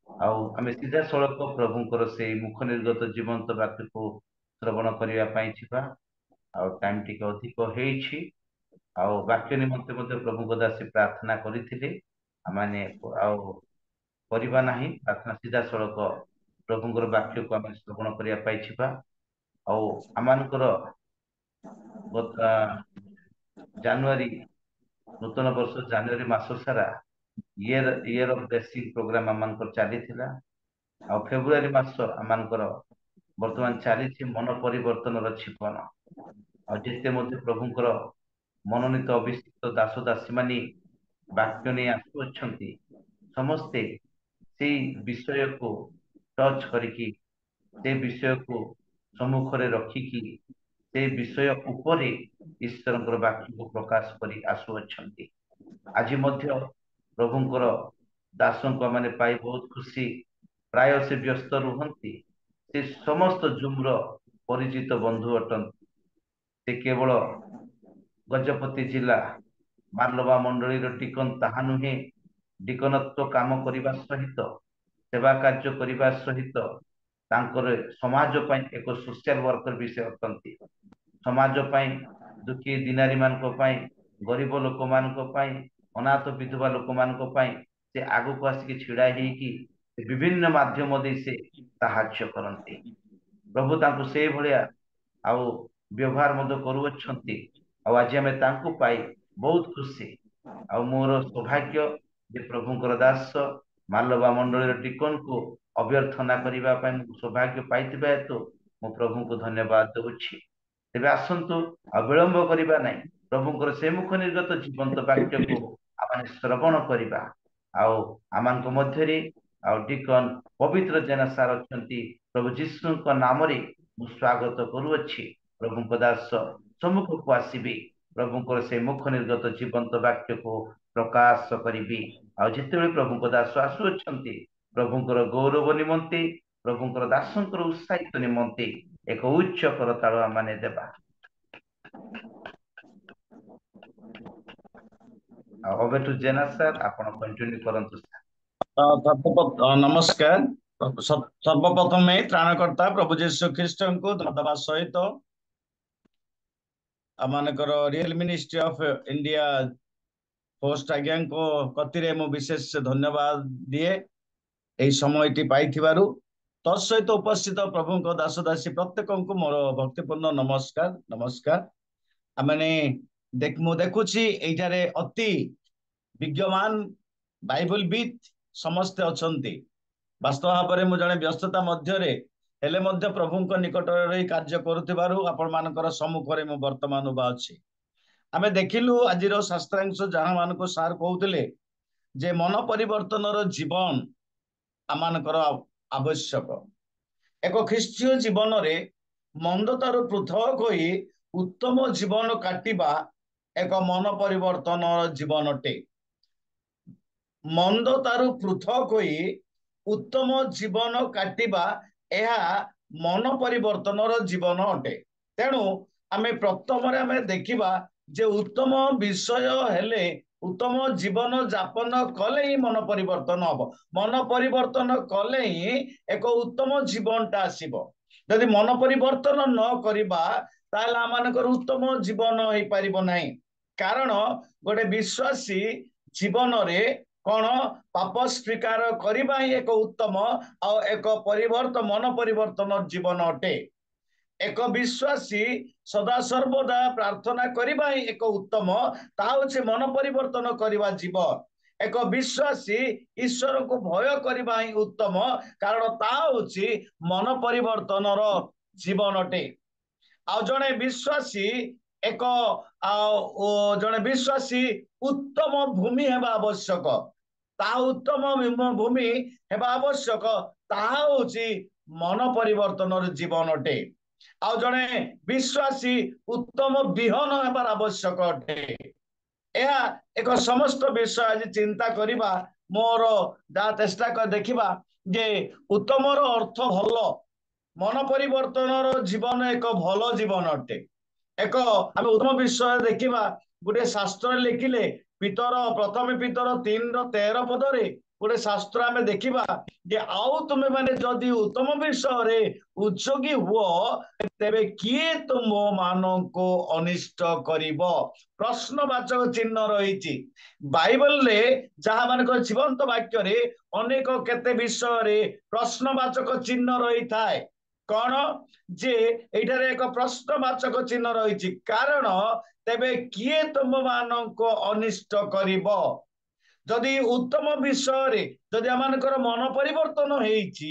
आउ आमे सीधा सड़क प्रभुଙ୍କର सेई मुख निर्गत जीवंत वाक्य को श्रवण करिया पाई छिबा आउ टाइम टिके अधिक हेछि आउ वाक्य निमंते मध्ये प्रभुଙ୍କ दासी प्रार्थना करिथिले आमाने आउ परिबा नाही प्रार्थना सीधा सड़क प्रभुଙ୍କର वाक्य को आमे श्रवण करिया पाई छिबा आउ आमानकर गत जनवरी नूतन वर्ष जनवरी मास सारा ईयर ऑफ ब्लेसिंग प्रोग्राम आमानकर चली थिला आ फेब्रुआरी मास आमानकर वर्तमान चली मन परिवर्तन छिपन आ जेते मध्य प्रभुଙ୍କର मनोनीत अभिषिक्त दास दासी मानी वाक्य नहीं आसुअछंती समस्ते से विषय को टच करिकी से विषय को सम्मुख रे रखिकी से विषय उपरे ईश्वरଙ୍କର वाक्य को प्रकाश करी आसुअछंती आज मध्य प्रभुଙ୍କର दासଙ୍କ माने पाई बहुत खुशी प्राय से व्यस्त रुहंती से समस्त जुम्र परिचित बंधु अटंती से केवल गजपति जिला मार्लवा मंडली टिकन ताहा नुहे डिकनत्व काम करने सहित सेवा कार्य करने सहित तांकर समाज पई एक सोशल वर्कर विषय अटंती समाज पई दुखी दिनारी मानक पई गरीब लोक मानक पई अनाथ विधवा लोक मानक पई से आगु को आसिक छिड़ा हेकी विभिन्न माध्यम दे से सहाय्य करंती प्रभु तांको से भलिया आउ व्यवहार मध्य करूछंती आ आज आमे तांको पाई बहुत खुशी आ मोर सौभाग्य जे प्रभुଙ୍କର दास मालवा मंडली टिकन को अभ्यर्थना करबा पई सौभाग्य पाइतिबा हेतु मो प्रभु को धन्यवाद दउछि तेबे आसंतु अविलंब करबा नै प्रभुଙ୍କର से मुख निर्गत जीवंत वाक्य को आमाने श्रवण करबा आउ आमानक मध्यरे आउ डिकन पवित्र जेना सार अछंती प्रभु जीशुଙ୍କ नामरे मु स्वागत करूछि प्रभुଙ୍କ दास सम्मुख को आसीबे प्रभुଙ୍କର से मुख निर्गत जीवंत वाक्य को प्रकाश करिबी आ जेतेबेले प्रभुଙ୍କ दास आसुअछंती प्रभुଙ୍କର गौरव निमंते प्रभुଙ୍କର दासଙ୍କର उत्साहित निमंते एक उच्च करताल माने देबा ओवर टू जेना सर आपण कंटिन्यू करंतु नमस्कार सर्वप्रथम त्राणकर्ता प्रभु जीशु ख्रीस्ट को धन्यवाद सहित Amonkar real ministry of India post आज्ञा को कतिरे मु विशेष धन्यवाद दिए यही समय पाई तत्सहित उपस्थित प्रभु दास दासी प्रत्येक को मोर भक्तिपूर्ण नमस्कार नमस्कार आमने देखुची एठारे अति विद्यमान बाइबल विद समस्ते अछंती ବାସ୍ତବ ଭାବରେ ମୁଁ ଜଣେ ବ୍ୟସ୍ତତା ମଧ୍ୟରେ ହେଲେ ମଧ୍ୟ ପ୍ରଭୁଙ୍କ ନିକଟରେ ରହି କାର୍ଯ୍ୟ କରୁଥିବାରୁ ଆପଣମାନଙ୍କର ସମ୍ମୁଖରେ ମୁଁ ବର୍ତ୍ତମାନ ଉଭା ଅଛି। ଆମେ ଦେଖିଲୁ ଆଜିର ଶାସ୍ତ୍ରାଂଶ ଯାହା ମାନଙ୍କୁ ସାର୍ କହୁଥିଲେ ଯେ ମନ ପରିବର୍ତ୍ତନର ଜୀବନ ଆମମାନଙ୍କର ଆବଶ୍ୟକ। ଏକ ଖ୍ରୀଷ୍ଟୀୟ ଜୀବନରେ ମନ୍ଦତାରୁ ପୃଥକ ହୋଇ ଉତ୍ତମ ଜୀବନ କାଟିବା ଏକ ମନ ପରିବର୍ତ୍ତନର ଜୀବନ ଅଟେ। ମନ୍ଦତାରୁ ପୃଥକ ହୋଇ ଉତ୍ତମ ଜୀବନ କାଟିବା ଏହା ମନ ପରିବର୍ତ୍ତନର ଜୀବନ ଅଟେ। ତେଣୁ ଆମେ ପ୍ରଥମରେ ଆମେ ଦେଖିବା ଯେ ଉତ୍ତମ ବିଷୟ ହେଲେ ଉତ୍ତମ ଜୀବନ ଯାପନ କଲେ ହିଁ ମନ ପରିବର୍ତ୍ତନ ହବ। ମନ ପରିବର୍ତ୍ତନ କଲେ ହିଁ ଏକ ଉତ୍ତମ ଜୀବନଟା ଆସିବ। ଯଦି ମନ ପରିବର୍ତ୍ତନ ନ କରିବା ତାହେଲେ ଆମମାନଙ୍କର ଉତ୍ତମ ଜୀବନ ହେଇପାରିବ ନାହିଁ। କାରଣ ଗୋଟେ ବିଶ୍ୱାସୀ ଜୀବନରେ କଣ ପାପ ସ୍ୱୀକାର କରିବା ହିଁ ଏକ ଉତ୍ତମ ଆଉ ଏକ ମନ ପରିବର୍ତ୍ତନ ଜୀବନ ଅଟେ। ଏକ ବିଶ୍ୱାସୀ ସଦା ସର୍ବଦା ପ୍ରାର୍ଥନା କରିବା ହିଁ ଏକ ଉତ୍ତମ, ତାହା ହଉଛି ମନ ପରିବର୍ତ୍ତନ କରିବା ଜୀବନ। ଏକ ବିଶ୍ୱାସୀ ଈଶ୍ୱରଙ୍କୁ ଭୟ କରିବା ହିଁ ଉତ୍ତମ, କାରଣ ତାହା ହଉଛି ମନ ପରିବର୍ତ୍ତନର ଜୀବନ ଅଟେ। ଆଉ ଜଣେ ବିଶ୍ୱାସୀ ଜଣେ ବିଶ୍ୱାସୀ ଉତ୍ତମ ଭୂମି ହେବା ଆବଶ୍ୟକ। ତାହା ଉତ୍ତମ ଭୂମି ହେବା ଆବଶ୍ୟକ, ତାହା ହଉଛି ମନ ପରିବର୍ତ୍ତନର ଜୀବନ ଅଟେ। ଆଉ ଜଣେ ବିଶ୍ୱାସୀ ଉତ୍ତମ ବିହନ ହେବାର ଆବଶ୍ୟକ ଅଟେ। ଏହା ଏକ ସମସ୍ତ ବିଷୟ ଆଜି ଚିନ୍ତା କରିବା, ମୋର ଯାହା ଚେଷ୍ଟା କରି ଦେଖିବା ଯେ ଉତ୍ତମର ଅର୍ଥ ଭଲ। ମନ ପରିବର୍ତ୍ତନର ଜୀବନ ଏକ ଭଲ ଜୀବନ ଅଟେ। ଆମେ ଉତ୍ତମ ବିଷୟ ଦେଖିବା, ଗୋଟେ ଶାସ୍ତ୍ରରେ ଲେଖିଲେ ପ୍ରଥମେ ପିତର 3:13 ପଦରେ ଗୋଟେ ଶାସ୍ତ୍ର ଆମେ ଦେଖିବା ଯେ ଆଉ ତୁମେ ମାନେ ଯଦି ଉତ୍ତମ ବିଷୟରେ ଉଦ୍ଯୋଗୀ ହୁଅ ତେବେ କିଏ ତୁମ ମାନଙ୍କୁ ଅନିଷ୍ଟ କରିବ? ପ୍ରଶ୍ନବାଚକ ଚିହ୍ନ ରହିଛି ବାଇବଲରେ। ଯାହା ମାନଙ୍କର ଜୀବନ୍ତ ବାକ୍ୟରେ ଅନେକ କେତେ ବିଷୟରେ ପ୍ରଶ୍ନବାଚକ ଚିହ୍ନ ରହିଥାଏ। କଣ ଯେ ଏଇଠାରେ ଏକ ପ୍ରଶ୍ନବାଚକ ଚିହ୍ନ ରହିଛି, କାରଣ ତେବେ କିଏ ତୁମ ମାନଙ୍କୁ ଅନିଷ୍ଟ କରିବ? ଯଦି ଉତ୍ତମ ବିଷୟରେ ଯଦି ଆମମାନଙ୍କର ମନ ପରିବର୍ତ୍ତନ ହେଇଛି,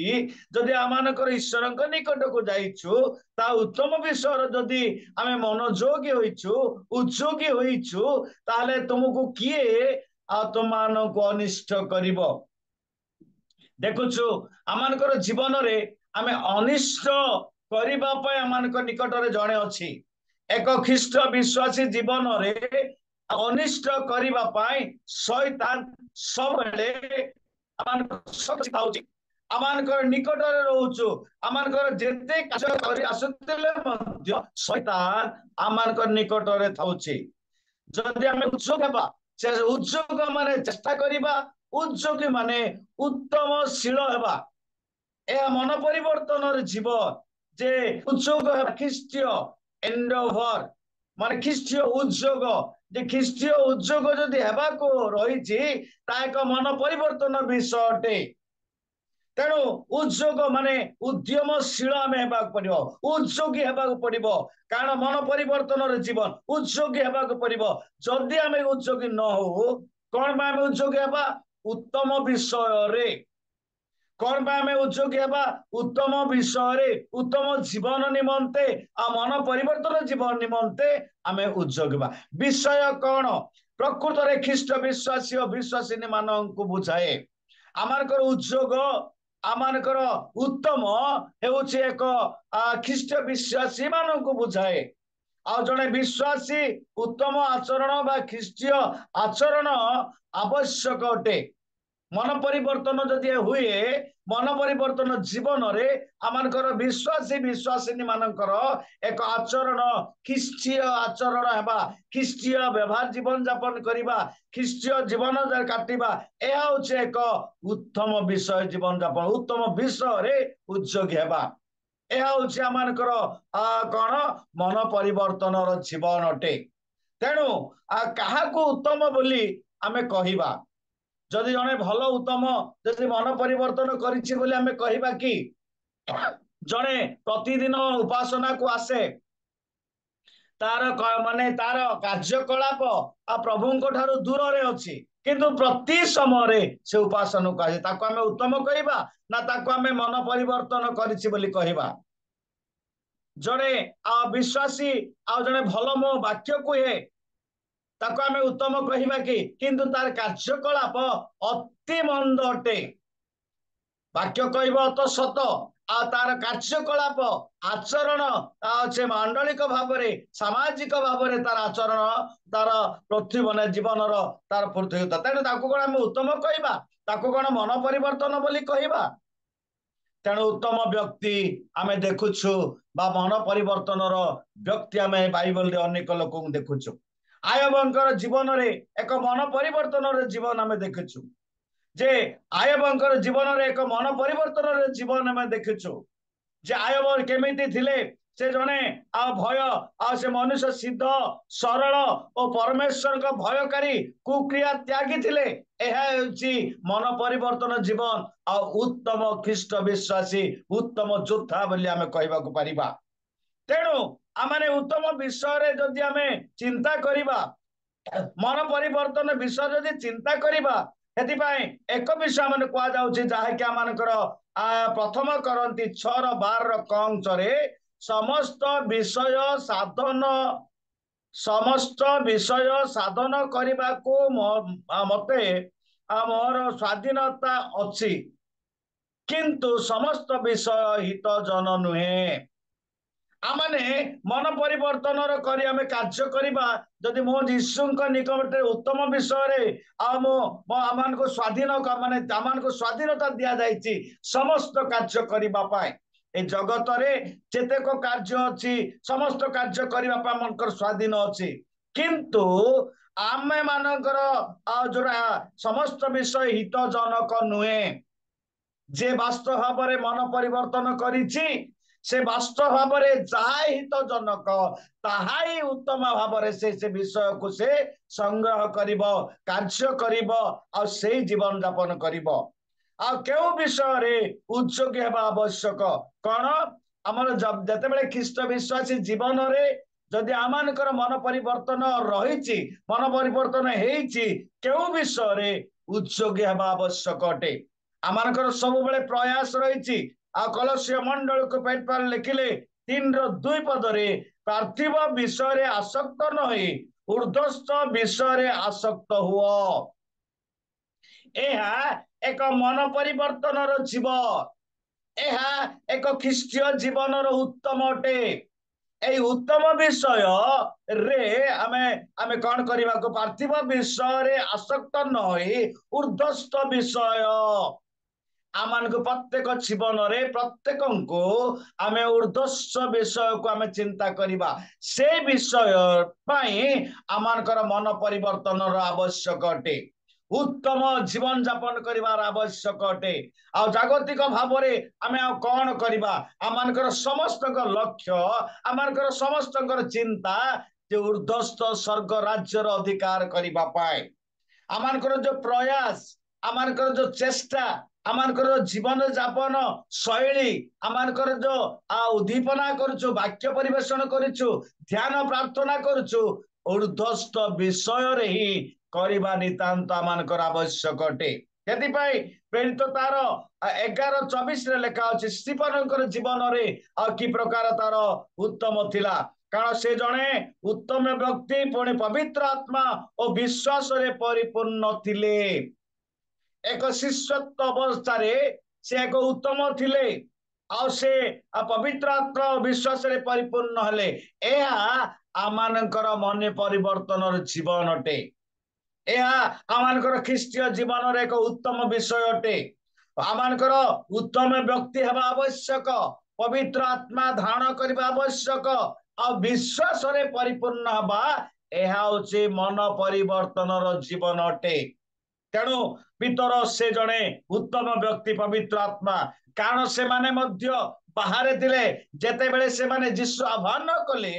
ଯଦି ଆମମାନଙ୍କର ଈଶ୍ୱରଙ୍କ ନିକଟକୁ ଯାଇଛୁ, ତା ଉତ୍ତମ ବିଷୟରେ ଯଦି ଆମେ ମନୋଯୋଗୀ ହୋଇଛୁ, ଉଦ୍ଯୋଗୀ ହୋଇଛୁ, ତାହେଲେ ତୁମକୁ କିଏ ତୁମମାନଙ୍କୁ ଅନିଷ୍ଟ କରିବ? ଦେଖୁଛୁ ଆମମାନଙ୍କର ଜୀବନରେ ଆମେ ଅନିଷ୍ଟ କରିବା ପାଇଁ ଆମମାନଙ୍କ ନିକଟରେ ଜଣେ ଅଛି। ଏକ ଖ୍ରୀଷ୍ଟ ବିଶ୍ୱାସୀ ଜୀବନରେ ଅନିଷ୍ଟ କରିବା ପାଇଁ ଶୈତାନ ସବୁବେଳେ ଆମମାନଙ୍କର ନିକଟରେ ରହୁଛୁ। ଆମମାନଙ୍କର ଯେତେ କାର୍ଯ୍ୟ କରି ଆସୁଥିଲେ ମଧ୍ୟ ଶୈତାନ ଆମମାନଙ୍କର ନିକଟରେ ଥାଉଛି। ଯଦି ଆମେ ଉଦ୍ଯୋଗ ହେବା, ସେ ଉଦ୍ଯୋଗ ମାନେ ଚେଷ୍ଟା କରିବା, ଉଦ୍ଯୋଗୀ ମାନେ ଉତ୍ତମଶୀଳ ହେବା। ଏହା ମନ ପରିବର୍ତ୍ତନର ଜୀବନ। ଯେ ଉଦ୍ଯୋଗ ହେବା ଖ୍ରୀଷ୍ଟୀୟ ଏଣ୍ଡୋଭର, ମାନେ ଖ୍ରୀଷ୍ଟୀୟ ଉଦ୍ଯୋଗ। ଯେ ଖ୍ରୀଷ୍ଟୀୟ ଉଦ୍ଯୋଗ ଯଦି ହେବାକୁ ରହିଛି, ତାହା ଏକ ମନ ପରିବର୍ତ୍ତନ ବିଷୟ ଅଟେ। ତେଣୁ ଉଦ୍ଯୋଗ ମାନେ ଉଦ୍ୟମଶୀଳ ଆମେ ହେବାକୁ ପଡିବ, ଉଦ୍ଯୋଗୀ ହେବାକୁ ପଡିବ। କାରଣ ମନ ପରିବର୍ତ୍ତନର ଜୀବନ, ଉଦ୍ଯୋଗୀ ହେବାକୁ ପଡିବ। ଯଦି ଆମେ ଉଦ୍ଯୋଗୀ ନ ହଉ, କଣ ପାଇଁ ଆମେ ଉଦ୍ଯୋଗୀ ହେବା? ଉତ୍ତମ ବିଷୟରେ। କଣ ପାଇଁ ଆମେ ଉଦ୍ଯୋଗୀ ହେବା? ଉତ୍ତମ ବିଷୟରେ, ଉତ୍ତମ ଜୀବନ ନିମନ୍ତେ ଆଉ ମନ ପରିବର୍ତ୍ତନ ଜୀବନ ନିମନ୍ତେ ଆମେ ଉଦ୍ଯୋଗୀ ହେବା। ବିଷୟ କଣ? ପ୍ରକୃତରେ ଖ୍ରୀଷ୍ଟ ବିଶ୍ୱାସୀ ଓ ବିଶ୍ୱାସିନୀ ମାନଙ୍କୁ ବୁଝାଏ। ଆମମାନଙ୍କର ଉଦ୍ଯୋଗ, ଆମମାନଙ୍କର ଉତ୍ତମ ହେଉଛି ଏକ ଖ୍ରୀଷ୍ଟ ବିଶ୍ୱାସୀ ମାନଙ୍କୁ ବୁଝାଏ। ଆଉ ଜଣେ ବିଶ୍ୱାସୀ ଉତ୍ତମ ଆଚରଣ ବା ଖ୍ରୀଷ୍ଟୀୟ ଆଚରଣ ଆବଶ୍ୟକ ଅଟେ। ମନ ପରିବର୍ତ୍ତନ ଯଦି ହୁଏ, ମନ ପରିବର୍ତ୍ତନ ଜୀବନରେ ଆମମାନଙ୍କର ବିଶ୍ୱାସୀ ବିଶ୍ୱାସିନୀ ମାନଙ୍କର ଏକ ଆଚରଣ ଖ୍ରୀଷ୍ଟୀୟ ଆଚରଣ ହେବା, ଖ୍ରୀଷ୍ଟୀୟ ବ୍ୟବହାର ଜୀବନ ଯାପନ କରିବା, ଖ୍ରୀଷ୍ଟୀୟ ଜୀବନ କାଟିବା, ଏହା ହଉଛି ଏକ ଉତ୍ତମ ବିଷୟ ଜୀବନ ଯାପନ, ଉତ୍ତମ ବିଷୟରେ ଉଦ୍ଯୋଗୀ ହେବା। ଏହା ହଉଛି ଆମମାନଙ୍କର କଣ ମନ ପରିବର୍ତ୍ତନର ଜୀବନ ଅଟେ। ତେଣୁ କାହାକୁ ଉତ୍ତମ ବୋଲି ଆମେ କହିବା? ଯଦି ଜଣେ ଭଲ ଉତ୍ତମ ଯଦି ମନ ପରିବର୍ତ୍ତନ କରିଛି ବୋଲି ଆମେ କହିବା କି? ଜଣେ ପ୍ରତିଦିନ ଉପାସନାକୁ ଆସେ, तार माने तार कार्यकलाप आ प्रभुଙ୍କ ଠାରୁ ଦୂରରେ ଅଛି କିନ୍ତୁ ପ୍ରତି ସମୟରେ ସେ ଉପାସନା କରେ ତାକୁ ଆମେ ଉତ୍ତମ କହିବା ନା ତାକୁ ଆମେ ମନ ପରିବର୍ତ୍ତନ କରିଛି ବୋଲି କହିବା ଜଣେ ବିଶ୍ୱାସୀ ଆଉ ଜଣେ ଭଲ ମୋ ବାକ୍ୟ କୁହେ ତାକୁ ଆମେ ଉତ୍ତମ କହିବା କି କିନ୍ତୁ ତାର କାର୍ଯ୍ୟକଳାପ ଅତି ମନ୍ଦ ଅଟେ ବାକ୍ୟ କହିବ ତ ସତ ଆଉ ତାର କାର୍ଯ୍ୟକଳାପ ଆଚରଣ ସେ ମାଣ୍ଡଳିକ ଭାବରେ ସାମାଜିକ ଭାବରେ ତାର ଆଚରଣ ତାର ପୃଥିବୀ ଜୀବନର ତାର ପୃଥକତା ତେଣୁ ତାକୁ କଣ ଆମେ ଉତ୍ତମ କହିବା ତାକୁ କଣ ମନ ପରିବର୍ତ୍ତନ ବୋଲି କହିବା ତେଣୁ ଉତ୍ତମ ବ୍ୟକ୍ତି ଆମେ ଦେଖୁଛୁ ବା ମନ ପରିବର୍ତ୍ତନର ବ୍ୟକ୍ତି ଆମେ ବାଇବଲରେ ଅନେକ ଲୋକଙ୍କୁ ଦେଖୁଛୁ ଆୟବଙ୍କର ଜୀବନରେ ଏକ ମନ ପରିବର୍ତ୍ତନର ଜୀବନ ଆମେ ଦେଖୁଛୁ ଯେ ଆୟବଙ୍କର ଜୀବନରେ ଏକ ମନ ପରିବର୍ତ୍ତନର ଜୀବନ ଆମେ ଦେଖିଛୁ ଯେ ଆୟବ କେମିତି ଥିଲେ ସେ ଜଣେ ଭୟ ସେ ମନୁଷ୍ୟ ସିଦ୍ଧ ସରଳ ଓ ପରମେଶ୍ୱରଙ୍କ ଭୟକାରୀ କୁକ୍ରିୟା ତ୍ୟାଗୀ ଥିଲେ ଏହା ହେଉଛି ମନ ପରିବର୍ତ୍ତନ ଜୀବନ ଆଉ ଉତ୍ତମ ଖ୍ରୀଷ୍ଟ ବିଶ୍ୱାସୀ ଉତ୍ତମ ଯୋଦ୍ଧା ବୋଲି ଆମେ କହିବାକୁ ପାରିବା ତେଣୁ ଆମେ ଉତ୍ତମ ବିଷୟରେ ଯଦି ଆମେ ଚିନ୍ତା କରିବା ମନ ପରିବର୍ତ୍ତନ ବିଷୟରେ ଯଦି ଚିନ୍ତା କରିବା ସେଥିପାଇଁ ଏକ ବିଷୟ ମାନେ କୁହାଯାଉଛି ଯାହାକି ଆମମାନଙ୍କର ପ୍ରଥମ କରନ୍ତି 6:12 କଂସରେ ସମସ୍ତ ବିଷୟ ସାଧନ କରିବାକୁ ମତେ ମୋର ସ୍ୱାଧୀନତା ଅଛି କିନ୍ତୁ ସମସ୍ତ ବିଷୟ ହିତଜନ ନୁହେଁ ଆମମାନେ ମନ ପରିବର୍ତ୍ତନର କରି ଆମେ କାର୍ଯ୍ୟ କରିବା ଯଦି ମୋ ଯୀଶୁଙ୍କ ନିକଟରେ ଉତ୍ତମ ବିଷୟରେ ଆମମାନଙ୍କୁ ସ୍ୱାଧୀନତା ଦିଆଯାଇଛି ସମସ୍ତ କାର୍ଯ୍ୟ କରିବା ପାଇଁ ଏ ଜଗତରେ ଯେତେକ କାର୍ଯ୍ୟ ଅଛି ସମସ୍ତ କାର୍ଯ୍ୟ କରିବା ପାଇଁ ଆମଙ୍କର ସ୍ୱାଧୀନ ଅଛି କିନ୍ତୁ ଆମେ ମାନଙ୍କର ଯୋଉଟା ସମସ୍ତ ବିଷୟ ହିତଜନକ ନୁହେଁ ଯେ ବାସ୍ତବ ଭାବରେ ମନ ପରିବର୍ତ୍ତନ କରିଛି ସେ ବାସ୍ତବ ଭାବରେ ଯାହା ହିତଜନକ ତାହା ହିଁ ଉତ୍ତମ ଭାବରେ ସେ ବିଷୟକୁ ସେ ସଂଗ୍ରହ କରିବ କାର୍ଯ୍ୟ କରିବ ଆଉ ସେଇ ଜୀବନ ଯାପନ କରିବ ଆଉ କେଉଁ ବିଷୟରେ ଉଦ୍ଯୋଗୀ ହେବା ଆବଶ୍ୟକ କଣ ଆମର ଯେତେବେଳେ ଖ୍ରୀଷ୍ଟ ବିଶ୍ୱାସୀ ଜୀବନରେ ଯଦି ଆମମାନଙ୍କର ମନ ପରିବର୍ତ୍ତନ ରହିଛି ମନ ପରିବର୍ତ୍ତନ ହେଇଛି କେଉଁ ବିଷୟରେ ଉଦ୍ଯୋଗୀ ହେବା ଆବଶ୍ୟକ ଅଟେ ଆମମାନଙ୍କର ସବୁବେଳେ ପ୍ରୟାସ ରହିଛି ଆଉ କଲସ୍ୟ ମଣ୍ଡଳକୁ ପେଟ୍ପାଲ ଲେଖିଲେ 3:2 ପଦରେ ପାର୍ଥିବ ବିଷୟରେ ଆସକ୍ତ ନ ହୋଇ ଊର୍ଦ୍ଧ୍ୱସ୍ଥ ବିଷୟରେ ଆସକ୍ତ ହୁଅ ଏହା ଏକ ମନ ପରିବର୍ତ୍ତନର ଜୀବନ ଏହା ଏକ ଖ୍ରୀଷ୍ଟୀୟ ଜୀବନର ଉତ୍ତମ ଅଟେ এই ଉତ୍ତମ ବିଷୟରେ ଆମେ କଣ କରିବାକୁ ପାର୍ଥିବ ବିଷୟରେ ଆସକ୍ତ ନ ହୋଇ ଊର୍ଦ୍ଧ୍ୱସ୍ଥ ବିଷୟ ଆମମାନଙ୍କୁ ପ୍ରତ୍ୟେକ ଜୀବନରେ ପ୍ରତ୍ୟେକଙ୍କୁ ଆମେ ଊର୍ଦ୍ଧ୍ୱସ୍ଥ ବିଷୟକୁ ଆମେ ଚିନ୍ତା କରିବା ସେ ବିଷୟ ପାଇଁ ଆମମାନଙ୍କର ମନ ପରିବର୍ତ୍ତନର ଆବଶ୍ୟକ ଅଟେ ଉତ୍ତମ ଜୀବନ ଯାପନ କରିବାର ଆବଶ୍ୟକ ଅଟେ ଆଉ ଜାଗତିକ ଭାବରେ ଆମେ ଆଉ କଣ କରିବା ଆମମାନଙ୍କର ସମସ୍ତଙ୍କ ଲକ୍ଷ୍ୟ ଆମମାନଙ୍କର ସମସ୍ତଙ୍କର ଚିନ୍ତା ଯେ ଊର୍ଦ୍ଧ୍ୱସ୍ଥ ସ୍ୱର୍ଗ ରାଜ୍ୟର ଅଧିକାର କରିବା ପାଇଁ ଆମମାନଙ୍କର ଯୋଉ ପ୍ରୟାସ ଆମମାନଙ୍କର ଯୋଉ ଚେଷ୍ଟା ଆମମାନଙ୍କର ଜୀବନ ଯାପନ ଶୈଳୀ ଆମମାନଙ୍କର ଯୋଉ ଉଦ୍ଦୀପନା କରୁଛୁ ବାକ୍ୟ ପରିବେଷଣ କରୁଛୁ ଧ୍ୟାନ ପ୍ରାର୍ଥନା କରୁଛୁ ଊର୍ଦ୍ଧ୍ୱସ୍ଥ ବିଷୟରେ ହିଁ କରିବା ନିତାନ୍ତ ଆମମାନଙ୍କର ଆବଶ୍ୟକ ଅଟେ ସେଥିପାଇଁ ପ୍ରେରିତ ତାର 11:24 ଲେଖା ଅଛି ସ୍ତିଫନଙ୍କର ଜୀବନରେ କି ପ୍ରକାର ତାର ଉତ୍ତମ ଥିଲା କାରଣ ସେ ଜଣେ ଉତ୍ତମ ବ୍ୟକ୍ତି ପୁଣି ପବିତ୍ର ଆତ୍ମା ଓ ବିଶ୍ୱାସରେ ପରିପୂର୍ଣ୍ଣ ଥିଲେ ଏକ ଶିଷ୍ୟତ୍ୱ ଅବସ୍ଥାରେ ସେ ଏକ ଉତ୍ତମ ଥିଲେ ଆଉ ସେ ପବିତ୍ର ଆତ୍ମା ଓ ବିଶ୍ୱାସରେ ପରିପୂର୍ଣ୍ଣ ହେଲେ ଏହା ଆମମାନଙ୍କର ମନ ପରିବର୍ତ୍ତନର ଜୀବନ ଅଟେ ଏହା ଆମମାନଙ୍କର ଖ୍ରୀଷ୍ଟୀୟ ଜୀବନର ଏକ ଉତ୍ତମ ବିଷୟ ଅଟେ ଆମମାନଙ୍କର ଉତ୍ତମ ବ୍ୟକ୍ତି ହେବା ଆବଶ୍ୟକ ପବିତ୍ର ଆତ୍ମା ଧାରଣ କରିବା ଆବଶ୍ୟକ ଆଉ ବିଶ୍ୱାସରେ ପରିପୂର୍ଣ୍ଣ ହେବା ଏହା ହେଉଛି ମନ ପରିବର୍ତ୍ତନର ଜୀବନ ଅଟେ ତେଣୁ ଭିତର ସେ ଜଣେ ଉତ୍ତମ ବ୍ୟକ୍ତି ପବିତ୍ର ଆତ୍ମା କାରଣ ସେମାନେ ମଧ୍ୟ ବାହାରେ ଥିଲେ ଯେତେବେଳେ ସେମାନେ ଯୀଶୁ ଆହ୍ୱାନ କଲେ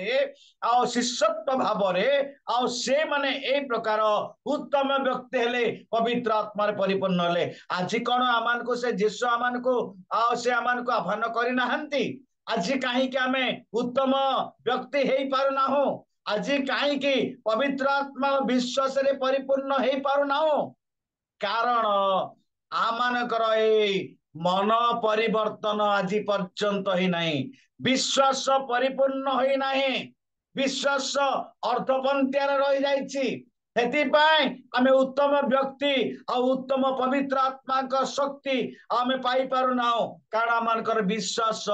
ଆଉ ଶିଷ୍ୟତ୍ୱ ଭାବରେ ଆଉ ସେମାନେ ଏଇ ପ୍ରକାର ଉତ୍ତମ ବ୍ୟକ୍ତି ହେଲେ ପବିତ୍ର ଆତ୍ମାରେ ପରିପୂର୍ଣ୍ଣ ହେଲେ ଆଜି କଣ ଆମମାନଙ୍କୁ ସେ ଯୀଶୁ ଆମମାନଙ୍କୁ ଆହ୍ୱାନ କରିନାହାନ୍ତି ଆଜି କାହିଁକି ଆମେ ଉତ୍ତମ ବ୍ୟକ୍ତି ହେଇପାରୁନାହୁଁ आज कहीं पवित्र आत्मा विश्वास रे परिपूर्ण हो पारुना कारण आमानकर मन परिवर्तन आज पर्यंत ही नहीं विश्वास परिपूर्ण होई नहीं विश्वास अर्थपंथ्यार रही जाइछि हेतिपाई आमे उत्तम व्यक्ति आ उत्तम पवित्र आत्मा का शक्ति आमे पाई पारुना कारण आमानकर विश्वास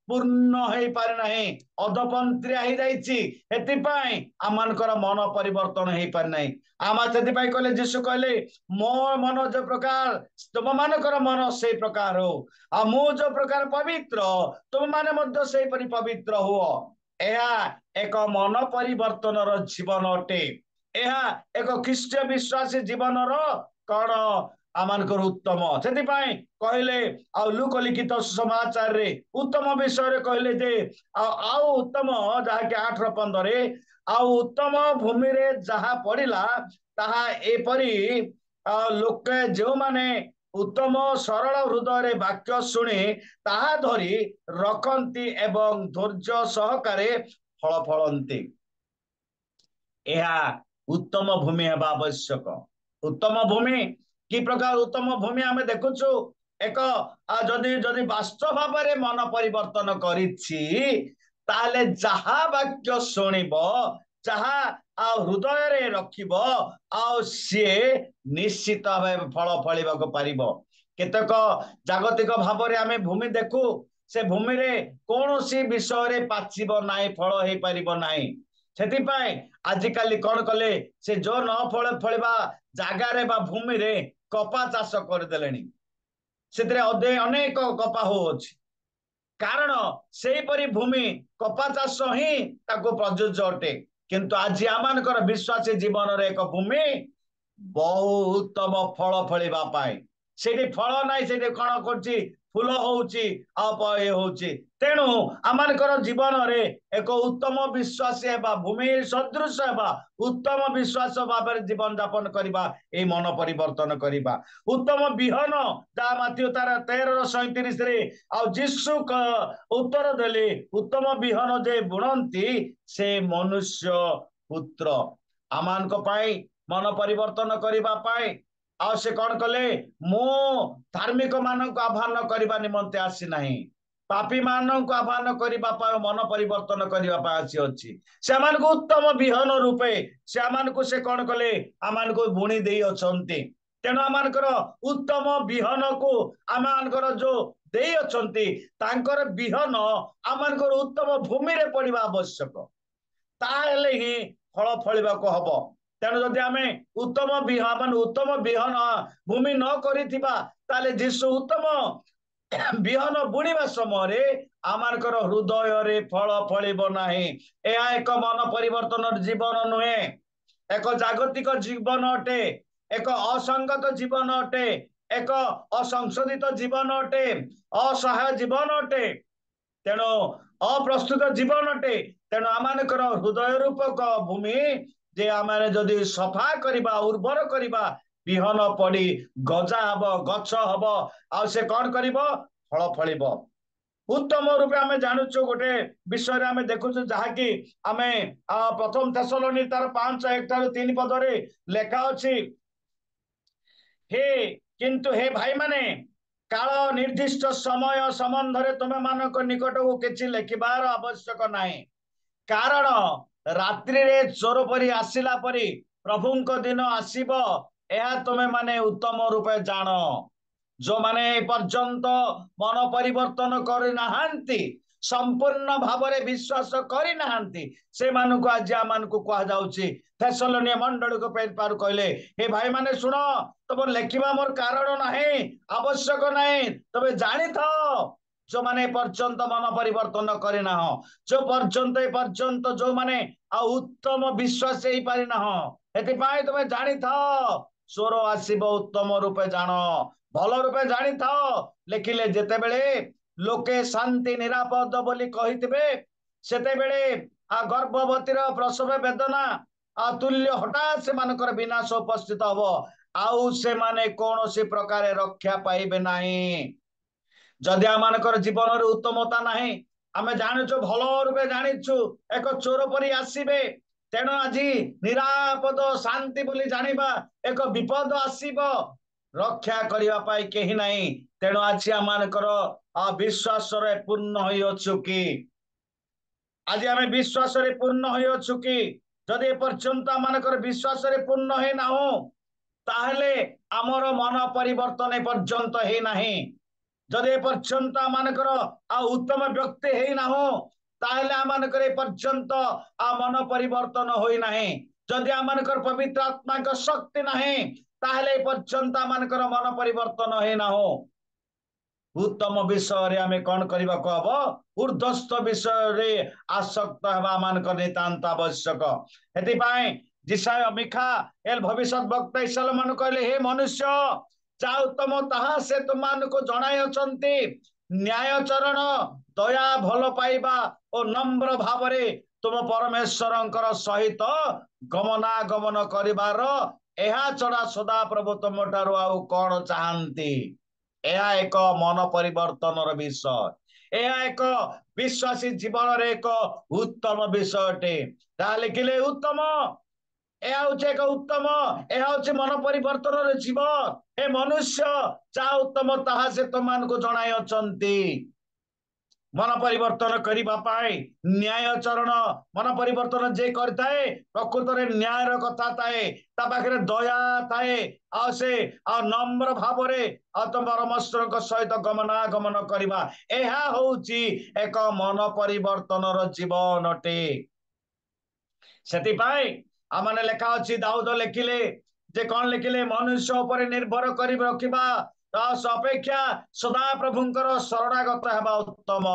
पूर्ण हो पारे नहीं अधपंथ्या हो जाइछि हेतिपाई आमानकर मन परिवर्तन हो पारे नहीं आमा से कहले जीशु कहले मो मन जो प्रकार तुम मानकर मन से प्रकार हो आ मु जो प्रकार पवित्र तुम माने मध्य से परि पवित्र हुओ यह एक मन परिवर्तन जीवन अटे यह एक ख्रीष्टीय विश्वासी जीवन कौन आमानकर उत्तम से कहले आ लुक लिखित समाचार रे उत्तम विषय कहले जे आउ उत्तम जहाँकि 8:15 आउ उत्तम भूमि रे जहाँ पड़िला ताहा एपरी लोके जो माने उत्तम सरल हृदय वाक्य शुणी ताहा धरी रखती एवं धैर्य सहकारे फल फलती यह उत्तम भूमि हेबा आवश्यक उत्तम भूमि कि प्रकार उत्तम भूमि आमे देखुछु एक जदि जदि वास्तव भाव में मन परिवर्तन करिछि ताले जहा वाक्य शुणिबो जहा हृदय रे रखिबो सी निश्चित भाव फल फलिबाको पारिबो केतक जागतिक भाव में आमे भूमि देखु से भूमि रे कोनोसी विषय रे पाचिबो नाही फल हे पारिबो नाही सेतिपाई आजिकाली कौन कले से जो न फल फलिबा जागारे बा भूमि रे कपा चाष करदेलेनी सेतिरे अनेक कपा होउछि कारण सेहीपरि भूमि कपा चाष ही ताको प्रयोज्य अटे किंतु आज आमानकर विश्वासी जीवन रे एक भूमि बहुत उत्तम फल फलिबा पाए सेठी फल नाही सेठी कण करछि फूल होउछि ये होउछि तेणु आमानकर जीवन रे एक उत्तम विश्वास हेबा भूमि सदृश हेबा उत्तम विश्वास भाव जीवन यापन करबा ए मन परिवर्तन करबा उत्तम बिहन जा माथ्यू तार 13:37 रे आ जीशु उत्तर देले उत्तम बिहन जे बुणंती से मनुष्य पुत्र आमानक पाई मन परिवर्तन करबा पाई आ से कौन कले मो धार्मिक मानक आह्वान करबा निमंते आसी नाही पापी मानक आह्वान करबा पाए मन परिवर्तन करबा पाए आसी अछि से मान को उत्तम बिहन रूपे से मान को से कौन कले आमान को बुणी देई अछंती तेणु आमानकर उत्तम बिहन को आमानकर जो देई अछंती तांकर बिहन आमानकर उत्तम भूमि रे पड़िबा आवश्यक ताहेले ही फल फलिबा को हबो तेणु जदि आमे उत्तम बिहन भूमि न करिथिबा ताले जीशु उत्तम बिहन बुणिबा समय आमानकर हृदय रे फल फलिबो नाही एहा एक मन परिवर्तन जीवन नुहे एक जागतिक जीवन अटे एक असंगत जीवन अटे एक असंशोधित जीवन अटे असहाय जीवन अटे तेणु अप्रस्तुत जीवन अटे तेणु आमानकर हृदय रूपक भूमि जे आमाने जदि सफा करिबा उर्वर करिबा बिहन पड़ी गजा हब गछ हब आ से कौन करिबो फल फलिबो उत्तम रूपे आमे जानुछु गोटे विषय आमे देखुछु जहाँकि आमे प्रथम थेसलोनी तार 5:1-3 पद रे लेखा अछि हे किंतु हे भाई माने काल निर्दिष्ट समय संबंध रे तुमे मानक निकट को किछि लेखिबार आवश्यक नाही कारण रात्रि रे चोर परी आसिला परी प्रभुंक दिन आसीबो एहा तुमे माने उत्तम रूपे जान जो माने पर्यंत मन परिवर्तन करि नाहंती संपूर्ण भाव रे विश्वास करि नाहंती से मानक आज आमानकु कहा जाउची थेसलोनिया मंडल को पार कहले हे भाई माने सुनो तब लेखिबा मोर कारण नाही आवश्यक नाही तबे जानि थाओ जो माने पर्यंत मन परिवर्तन करे ना जो पर्यंत जो माने उत्तम विश्वास ही पारि ना एति पाई तमे जानि थाओ चोर आसीबो उत्तम रूपे जान भल रूपे जानि थाओ लेखिले जेते बेले लोके शांति निरापद बोली कहितबे सेते बेले गर्भवतीर प्रसव वेदना अतुल्य हठात से मानकर विनाश उपस्थित हबो आउ से माने कोनोसी प्रकार रक्षा पाइबे नाही जदि आमानकर जीवन रे उत्तमता नाही आमे जानिछु भल रूपे जानिछु एक चोर परी आसीबे तेणु आजी निरापद शांति बोली जानिबा एक विपद आसीबो रक्षा करिवा पाई केही नाही तेणु आज आमानकर विश्वास रे पूर्ण होई अछु कि आज आमे विश्वास रे पूर्ण होई अछु कि जदि ए पर्यंत आमानकर विश्वास रे पूर्ण हे ना हो ताहले आमर मन परिवर्तन ए पर्यंत हे नाही जदि ए पर्यंत आमानकर उत्तम व्यक्ति हे ना हो ताहले आमानकर ए पर्यंत मन परिवर्तन होई नाही जदि आमानकर पवित्र आत्मा का शक्ति नाही ताहले ए पर्यंत आमानकर मन परिवर्तन हे ना हो उत्तम विषय रे आमे कौन करबा को हबो ऊर्ध्वस्त विषय रे आसक्त हवा मानकर नितांत आवश्यक हेति पाए जिसाय मिखा एल भविष्यत वक्ता इसालमान कहले हे मनुष्य जा उत्तम ताहा से तुमान को जणाय अछंती न्याय चरण दया भल पाइबा और नम्र भाव रे तुम परमेश्वरंकर सहित गमनागमन करिबार एहा चढ़ा सदा प्रभु तुम ठारू आउ कौन चाहती यह एक मन परिवर्तन विषय यह एक विश्वासी जीवन रे एक उत्तम विषय टे लिखिले उत्तम यह हूँ एक उत्तम यह हूँ मन परिवर्तन जीवन ए मनुष्य चा उत्तम ताहा से तुम को जणाई अछंती मन परिवर्तन करिबा पाई न्याय चरण मन परिवर्तन जे करताए प्रकृत रे न्याय रो कथा ताए ता पाखरे दया ताए आ से आ नम्र भाव रे आ तुम परमेश्वर को सहित गमनागमन करिबा एहा होउची एक मन परिवर्तन रो जीवन अटे सेति पाई आमाने लेखा अछि दाऊद लिखिले जे कोन लिखिले मनुष्य ऊपर निर्भर करि रखिबा अपेक्षा सदा प्रभुंकर शरणागत हेबा उत्तम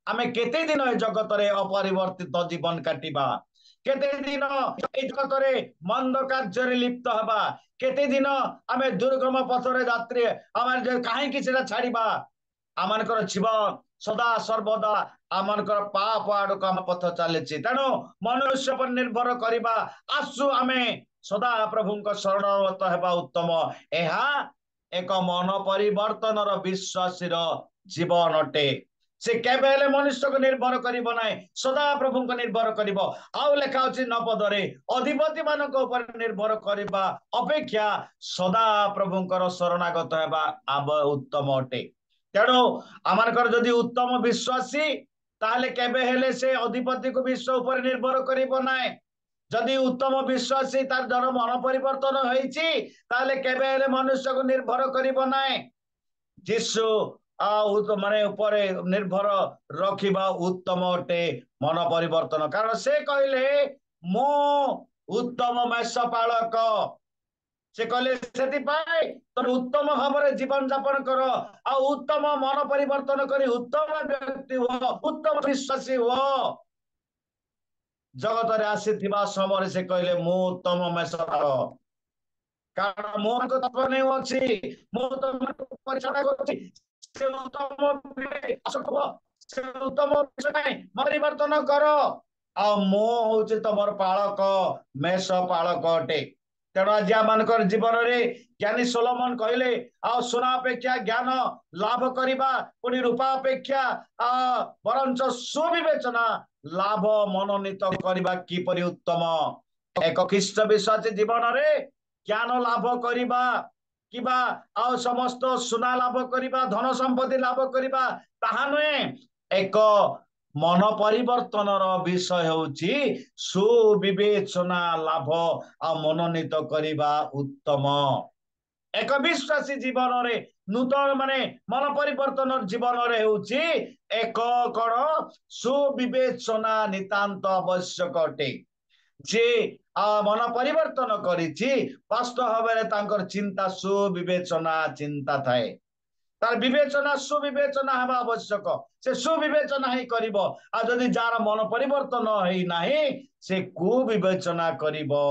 आमे केते दिन ए जगत रे अपरिवर्तित जीवन काटिबा केते दिन ए जगत रे मंद कार्य रे लिप्त हेबा केते दिन आमे दुर्गम पथ रे यात्री आमे जे काहे कि सेटा छाड़ीबा आमानकर जीवन सदा सर्वदा आमानकर पाप आड़ काम पथ चलेछि तेणु मनुष्य पर निर्भर करिबा आसु आमे सदा प्रभुंकर शरणागत हेबा उत्तम एहा एक मन परिवर्तन विश्वासी जीवन अटे से केबेले मनुष्य को निर्भर करिबो नाही सदा प्रभु को निर्भर करिबो आउ लेखा अछि 9 पदरे अधिपति मानक ऊपर निर्भर करिबा अपेक्षा सदा प्रभुंकर शरणागत हेबा आब उत्तम अटे तेणु आमानकर जदि उत्तम विश्वासी ताहले केबे हेले से अधिपति को विश्व ऊपर निर्भर करिबो नाही जदि उत्तम विश्वासी तार जन मन परिवर्तन होईची ताले केबे हेले मनुष्य को निर्भर करिबो नाही जीशु माने ऊपर निर्भर रखिबा उत्तम अटे मन परिवर्तन कारण से कहले मो उत्तम मेषपालक से कहले सेति पाए तो उत्तम भाव रे जीवन यापन कर आ उत्तम मन परिवर्तन करी उत्तम व्यक्ति हो उत्तम विश्वासी हो जगत रे आसीथिबा समय से कहले मो उत्तम मेषपालक कारण मोर को तत्व नहीं अछि मो तुम परिचय करछि से उत्तम से उत्तम परिवर्तन कर आ मो होछि तमर पालक मेषपालक अटे तेणु आज आमानकर जीवन रे ज्ञानी सोलोमन कहले आ सोना अपेक्षा ज्ञान लाभ करिबा पुनी रूपा अपेक्षा वरंच सुविवेचना लाभ मनोनीत करिबा किपरि उत्तम एक ख्रीष्ट विश्वासी जीवन रे ज्ञान लाभ करिबा किबा आ समस्त सुना लाभ करिबा धन संपत्ति लाभ करिबा ताहा नहे एक मन परिवर्तन विषय होची सुविवेचना लाभ आ मनोनीत करिबा उत्तम एक विश्वासी जीवन रे नूतन माने मन परिवर्तन जीवन रे होची एक कण सुविवेचना नितांत आवश्यक अटे जे मन परिवर्तन करिछि वास्तव भाव तांकर चिंता सुविवेचना चिंता थाए तार विवेचना सुविवेचना हेबा आवश्यक से सुविवेचना ही करिबो आ जदि जार मन परिवर्तन हेई नाही से कुविवेचना करिबो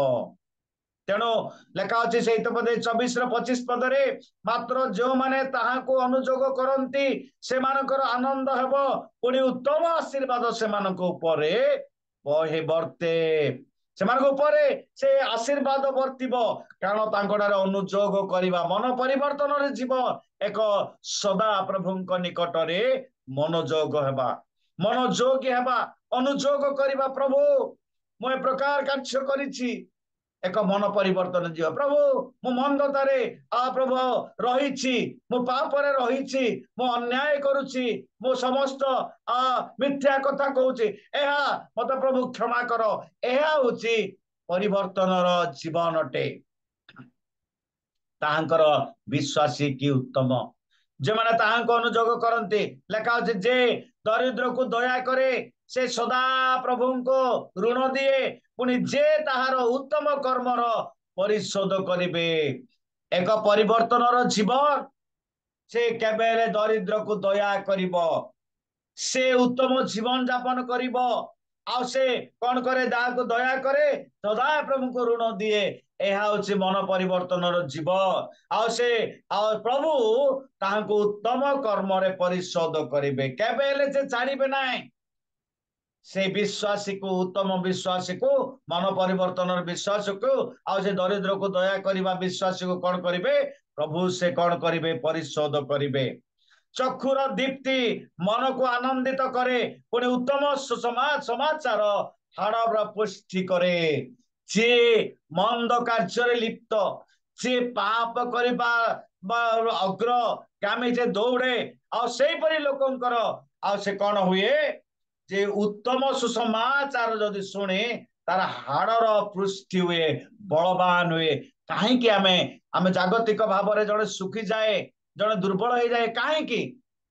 तेणु लेखा अछि से पदे 24 रे 25 पदरे मात्र जो माने ताहा को अनुजोग करंती से मानकर आनंद हेबो पुनी उत्तम आशीर्वाद से मानक ऊपरे बहे वर्ते से मानक ऊपरे से आशीर्वाद वर्तिबो कारण तांकडारे अनुजोग करिबा मन परिवर्तन रे जीव एक सदा प्रभुंक निकट रे मनोजोग हेबा मनोयोगी हेबा अनुयोग करबा प्रभु मु ए प्रकार कार्य करिछि एक मन परिवर्तन जीव प्रभु मु मंदतारे प्रभु रही मु पापरे रही मु अन्याय करुछि मु समस्त मिथ्या कथा कहूछि एहा मत प्रभु क्षमा कर एहा होछि परिवर्तन जीवन अटे ताहांकर विश्वासी की उत्तम जो माने ताहांको अनुयोग करते लेखा अछि जे दरिद्र को दया करे से सदा प्रभु को ऋण दिए पुनि जे ताहार उत्तम कर्मर परिशोध करिवे एक परिवर्तन जीवन से केबेले दरिद्र को दया करिवो से उत्तम जीवन यापन करिवो आ से कौन करे दाह को दया करे सदा प्रभु को ऋण दिए यह हूँ मन परिवर्तन जीव आ से प्रभु ताहांको उत्तम कर्म रे परिशोध करिवे केबेले से छाड़िबे नाही से विश्वासी को उत्तम विश्वासी को मन परिवर्तन विश्वास को आ से दरिद्र को दया करबा विश्वासी को कौन करिवे प्रभु से कौन करिवे परिशोध करिवे चक्षुर दीप्ति मन को आनंदित करे पुणी उत्तम समाचार हाड़ पुष्टि करे जे मंद कार्य लिप्त जे पाप करबा अग्र कामी जे दौड़े आईपरी लोकंकर आ से कौन हुए जे उत्तम सुसमाचार जदि शुणे तार हाड़र पुष्टि हुए बलवान हुए कहीं आमे जागतिक भाव में जड़े सुखी जाए जड़े दुर्बल हो जाए कहीं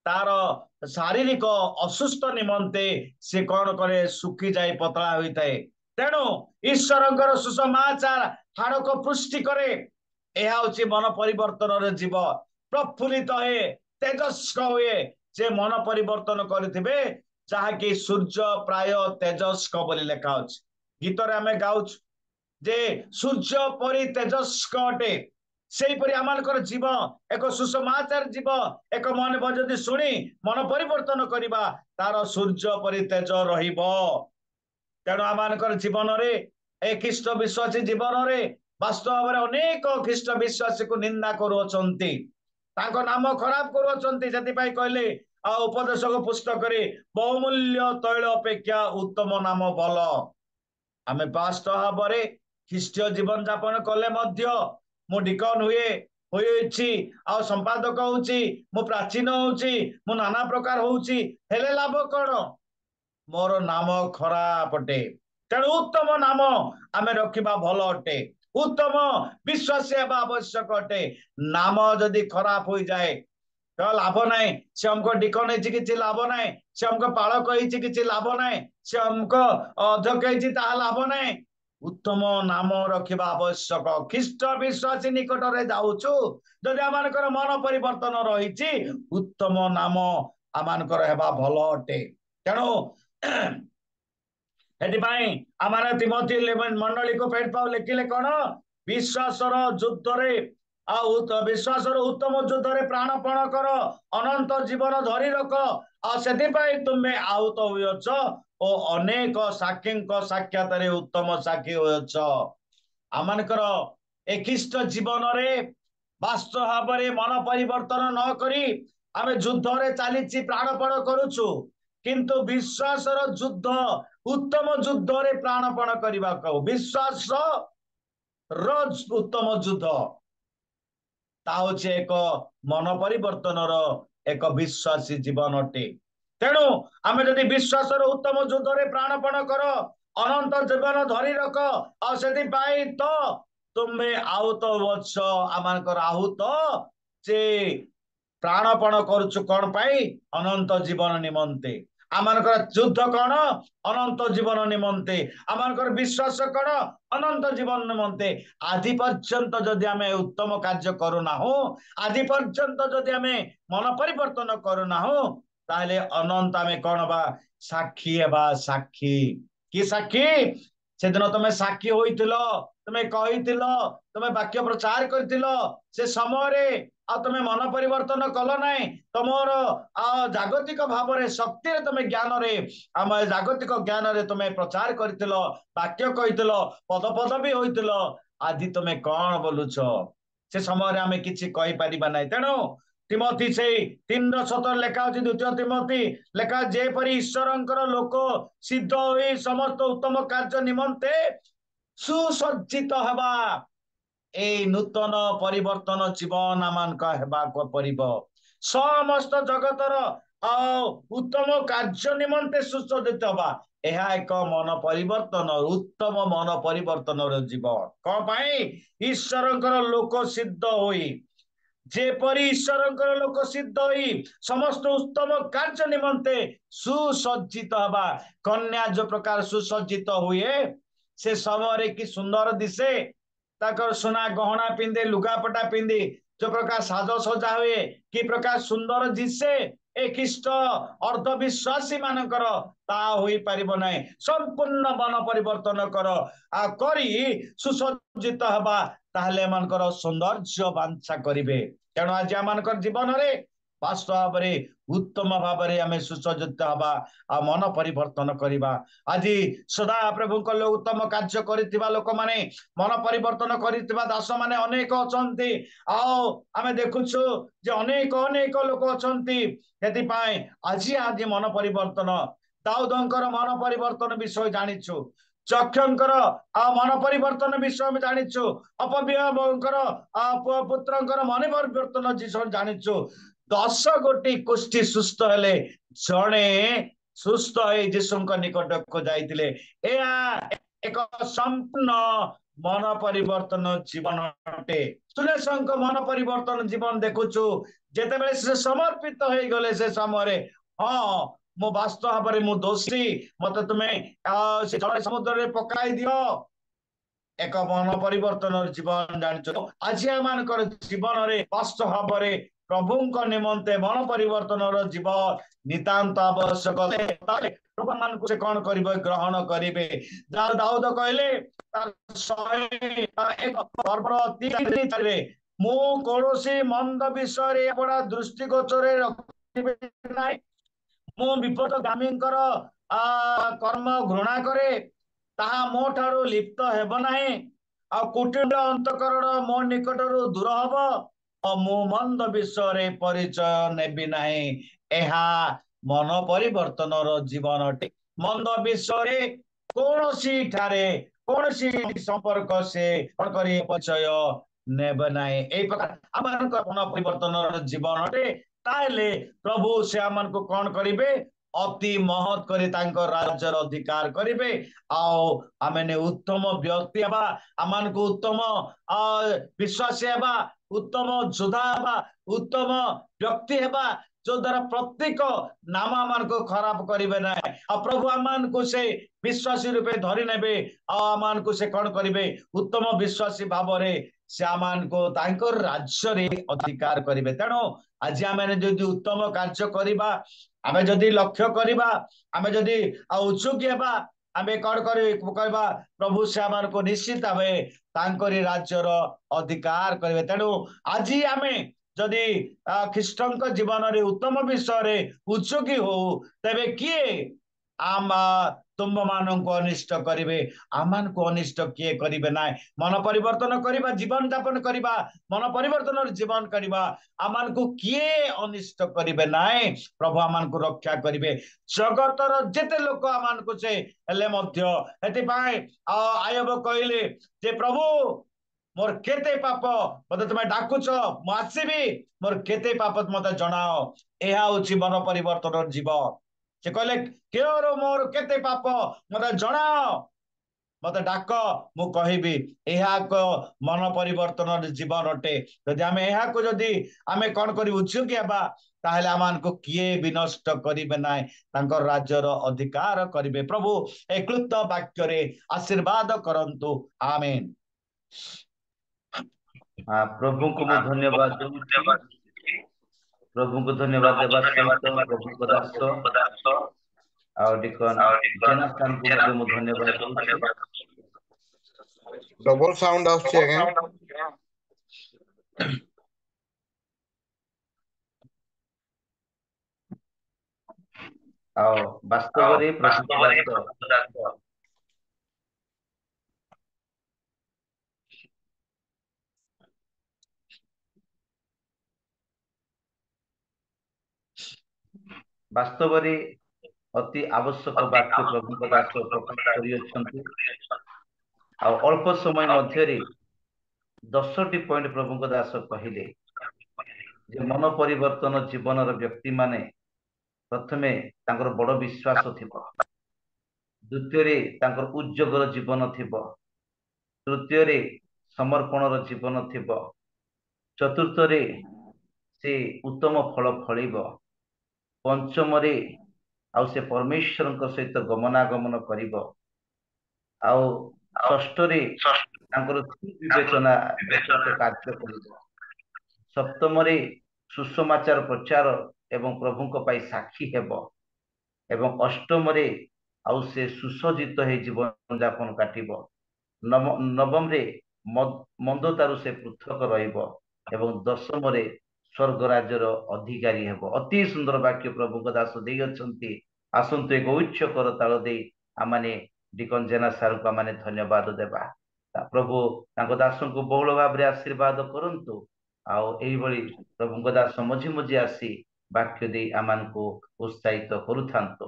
तार शारीरिक असुस्थ निमंते से कौन करे सुखी जाए पतला होता है तेणु ईश्वर सुसमाचार हाड़ को पुष्टि करे यह हूँ मन परिवर्तन जीव प्रफुल्लित है तेजस्क हुए जे मन परिवर्तन करेंगे जहाँकि सूर्य प्राय तेजस्क बोली लेखा अछि गीतर आमे गाउछ जे सूर्य परि तेजस्क अटे सेहीपरि आमानकर जीव एक सुसमाचार जीव एक मन जदि शुणी मन परिवर्तन करिबा तार सूर्य परि तेज रहिबो तेणु आमानकर जीवन रे ए ख्रीष्ट विश्वासी जीवन रे वास्तव भाव अनेक ख्रीष्ट विश्वासी को निंदा करुअछंती ताको नाम खराब करुअछंती सेतिपाई कहले उपदेशक पुस्तक बहुमूल्य तैल अपेक्षा उत्तम नाम भल आमे वास्तव भाव ख्रीष्टीय जीवन यापन कले मध्य मु डिकन हुए संपादक होउची मु प्राचीन होउची मु नाना प्रकार होउची हेले लाभ कौन मोर नाम खराब अटे तेणु उत्तम नाम आमे रखिबा भल अटे उत्तम विश्वास आवश्यक अटे नाम जदि खराब हो जाए तो लाभ ना से हमको डिकन किसी लाभ ना से हमको पालक किसी लाभ ना से हमको अध्यक्ष लाभ ना उत्तम नाम रखिबा आवश्यक ख्रीष्ट विश्वासी निकट रे जाउछु जदि आमानकर मन परिवर्तन रही उत्तम नाम आमानकर हेबा भल अटे तेणु एटिपाई आमाने तिमोथी मंडली को पेट पाव लिखिले कौन विश्वासर युद्ध रे विश्वासर उत्तम युद्ध रे प्राणपण कर अनंत जीवन धरी रख आ तुम्हें आहुत हुएछ ओ अनेक साक्षी साक्षात उत्तम साक्षी होछ आमानकर एकिष्ट जीवन रे वास्तव भाव में मन परिवर्तन न करी आमे युद्ध रे चली प्राणपण करुछु किंतु विश्वासर युद्ध उत्तम युद्ध रे प्राणपण करबा को विश्वास उत्तम युद्ध ताउचे एक मन परिवर्तन एक विश्वासी जीवन अटे तेणु आमे जदि विश्वासर उत्तम युद्ध रे प्राणपण कर अनंत जीवन धरी रख आ सेति पाई तो तुम्हें आहुत वत्स आमानकर आहुत जे प्राणपण करुछु कौन पाई अनंत जीवन निमंते आमानकर युद्ध कौन अनंत जीवन निमंते आमानकर विश्वास कौन अनंत जीवन निमंते आदि पर्यंत जदि आमे उत्तम कार्य करूना हो आदि पर्यंत जदि आमे मन परिवर्तन करूना हो ताले अनंत आमे कौन बा साक्षी हेबा साक्षी कि साक्षी सेदिन तुमे साक्षी होइतिलो तुमे कहितिलो तुमे वाक्य प्रचार करतिलो से समय रे आ तुमे मन परिवर्तन कल नाही तमोर जागतिक भाव रे शक्ति रे तुमे ज्ञान रे आम जागतिक ज्ञान रे तुमे प्रचार करतिलो वाक्य कहितिलो पद पदवी होइतिलो आदि तुमे कौन बोलुछ से समय रे आमे किछि कहि परिबा नाही तेणु तिमोथी से 3:17 लेखा अछि द्वितीय तिमोथी लेखा जेपरि ईश्वरंकर लोक सिद्ध होई समस्त उत्तम कार्य निमंते सुसज्जित हेबा এই নূতন পরিবর্তন জীবন আমানক হেବାକୁ পড়িব সমস্ত জগতର উত্তম କାର୍ଯ୍ୟ ନିମନ୍ତେ ସୁସଜ୍ଜିତ ହେବା ଏହା ଏକ ମନ ପରିବର୍ତ୍ତନ ଉତ୍ତମ ମନ ପରିବର୍ତ୍ତନର ଜୀବନ କଣ ପାଇଁ ଈଶ୍ୱରଙ୍କର ଲୋକ ସିଦ୍ଧ ହୋଇ ଯେପରି ଈଶ୍ୱରଙ୍କର ଲୋକ ସିଦ୍ଧ ହୋଇ ସମସ୍ତ ଉତ୍ତମ କାର୍ଯ୍ୟ ନିମନ୍ତେ ସୁସଜ୍ଜିତ ହେବା କନ୍ୟା ଯୋଉ ପ୍ରକାର ସୁସଜ୍ଜିତ ହୁଏ ସେ ସମୟରେ କି ସୁନ୍ଦର ଦିଶେ ताकर सुना गहना पिंधे लुगापटा पिंधे जो प्रकार साजसजा हुए कि प्रकार सुंदर दिशे ए ख्रीष्ट अर्धविश्वासी मानकर ता होई परिबो नै संपूर्ण मन परिवर्तन करी सुसज्जित हवा ताहले मानकर सौंदर्य बांछा करिवे तेणु आज आमानकर जीवन रे वास्तव भाव उत्तम भाव आम सुसज्जित हवा आ मन परिवर्तन करवा आज सदा प्रभु उत्तम कार्य कर लोक माने मन परिवर्तन कर दास माने अनेक अच्छा आम देखुछु जे अनेक अनेक लोक अच्छा आज आज मन परिवर्तन दाऊदंकर मन परिवर्तन विषय जानिछु चक्षंकर मन परिवर्तन विषय जानिछु अपव्ययंकर पुत्रंकर मन परिवर्तन विषय जानिछु 10 गोटी कुष्ठी सुस्थ हेले जड़े सुस्थ जीशु निकट को जाइतिले एक संपूर्ण मन परिवर्तन जीवन अटे सुरेशंक मन परिवर्तन जीवन देखुछु जेतेबेले से समर्पित हो गले से समय हाँ मो वास्तव भाव मु दोषी मत तुम्हें समुद्र रे पकाई दियो एक मन परिवर्तन जीवन जान आज आम जीवन रे वास्तव भाव प्रभु निमंते मन परिवर्तन जीवन नितांत आवश्यक प्रभु मान से कौन करेंगे ग्रहण करेंगे दाऊद कहले मु कौन मंद विषय बड़ा दृष्टिगोचर रखे मु विपदगामी कर्म घृणा करे ताहा मो ठारू लिप्त हेब नाही आ कुटिल अंतकरण मो निकटरू दूर हब मु मंद विषय परिचय नेबी नाही एहा मन परिवर्तन जीवन अटे मंद विषय कौन सी ठारे कौन सी संपर्क से परिचय नेब नाही ए प्रकार आमानक मन परिवर्तन जीवन अटे ताले प्रभु से आमान को कौन करिवे अति महत करे तांकर राज्यर अधिकार करिवे आओ आमने उत्तम व्यक्ति हेबा आमान को उत्तम विश्वासी हेबा उत्तम योद्धा हेबा उत्तम व्यक्ति हेबा जो द्वारा प्रत्येक नाम आमान को खराब करिवे ना प्रभु आमान को से विश्वासी रूपे धरी नेबे आमान को से कौन करिवे उत्तम विश्वासी भाव रे से आमान को तांकर राज्य रे अधिकार करिवे तेणु आज आमे जदि उत्तम कार्य करिबा आमे जदि लक्ष्य करिबा आमे जदि उत्सुक हेबा आमे कौन करबा प्रभु से आमान को निश्चित भावे तांकरी राज्यर अधिकार करिवे तेणु आज आमे जदि ख्रीष्टंक जीवन रे उत्तम विषय रे उत्सुकी हो तबे किए आम तुम मान को अनिष्ट करिवे आमान को अनिष्ट किए करिवे ना मन परिवर्तन करिबा जीवन यापन करिबा मन परिवर्तन जीवन करिबा आमान को किए अनिष्ट करिवे ना प्रभु आमान को रक्षा करिवे जगतर जेते लोक आमान को से हेले मध्य हेति पाए आयब कहले जे प्रभु मोर केते पाप मते तुम डाकुच मु आसीबी मोर केते पाप मते जणाओ एहा होची मन परिवर्तन जीवन से कहले केरो मोर केते पाप मते जणाओ मते डाक मु कहिबी एहा को मन परिवर्तन जीवन अटे यदि आमे एहा को यदि आमे कोन करी उछुकी हेबा ताहले आमान को किए विनष्ट करिवे नाय तांकर राज्यर अधिकार करिवे प्रभु ए क्लुप्त वाक्य रे आशीर्वाद करंतु आमेन प्रभु को मैं धन्यवाद दूं प्रभु को धन्यवाद देवा सहित प्रभु को दास और डिकन जेनाथन को मध्य मु धन्यवाद दूं डबल साउंड आउछ आगे और वास्तव रे प्रभु दास वास्तव रे अति आवश्यक वाक्य प्रभु दास प्रकाश करियछन्ति आ अल्प समय मध्य 10टी पॉइंट प्रभु दास कहले जे मन परिवर्तन जीवन व्यक्ति माने प्रथमे तांकर बड़ विश्वास थिबो द्वितीय तांकर उद्योगर जीवन थिबो तृतीय समर्पणर जीवन थिबो चतुर्थ से उत्तम फल फलिबो पंचम आउ से परमेश्वर सहित गमनागमन करिबो आउ षष्ठ विवेचना सहित कार्य करिबो सप्तम सुसमाचार प्रचार एवं प्रभु पाई साक्षी हेबो एवं अष्टम आउ से सुसज्जित है जीवन यापन काटिबो नवम मंदतारु से पृथक रहिबो एवं दशम स्वर्ग राज्यर अधिकारी हेबो अति सुंदर वाक्य प्रभु दास देई अछंती आसंतु एक उच्च कर ताल दे आमाने डिकन जेना सार को आमाने धन्यवाद देबा प्रभु तांको दास को बहुल भाव रे आशीर्वाद करंतु आउ एही भली प्रभु दास मझी मझी आसी वाक्य दे आमान को उत्साहित करूथांतो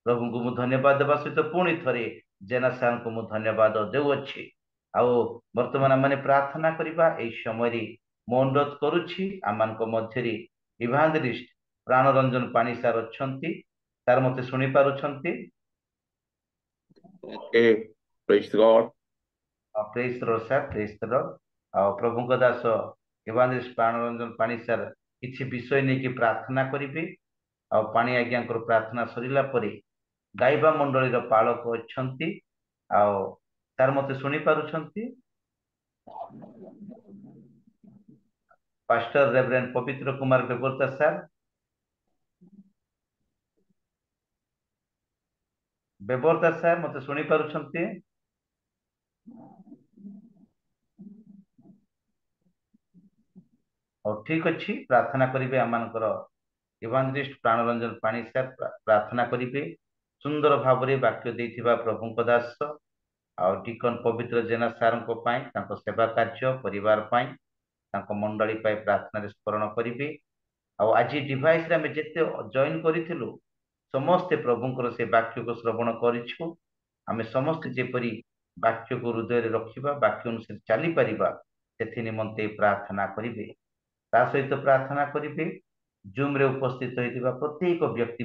प्रभु को मु धन्यवाद देबा सहित पुणी थरे जेना सार को मु धन्यवाद देउछि आउ वर्तमान माने प्रार्थना करिबा एई समय रे मु अनुरोध करुछि आमान को मध्य रे इभांजलिस्ट प्राणरंजन पानी सार अछंती तार मते सुनि पारुछंती Okay, praise God. प्रेस रो सर प्रेस रो आ प्रभु को दास इभांजलिस्ट प्राणरंजन पानी सार किछि विषय नै कि प्रार्थना करिबे आ पानी आज्ञा को प्रार्थना सरिला परे गायबा मंडली रो पालक अछंती आ तार मते सुनि पारुछंती पास्टर रेवरेंड पवित्र कुमार बेबरता सर बेबरता सर मते सुनि पारुछंती और ठीक अच्छी प्रार्थना करिवे आमानकर इवांजलिस्ट प्राणरंजन पानी सर प्रार्थना करिवे सुंदर भाव रे वाक्य देथिबा प्रभु दास आ डिकन पवित्र जेना सार को पाई तांको सेवा कार्य परिवार पाई तांको मंडली पाई प्रार्थना रे स्मरण करिवे आ आज डिवाइस रे हम जेते जॉइन करिथिलु समस्त प्रभुंकर से वाक्य को श्रवण करिछु आमे समस्त जेपरी वाक्य को हृदय रे रखिबा वाक्य अनुसार चली परिबा सेथि निमंते प्रार्थना करिवे ता सहित प्रार्थना करिवे जूम रे उपस्थित होइतिबा प्रत्येक व्यक्ति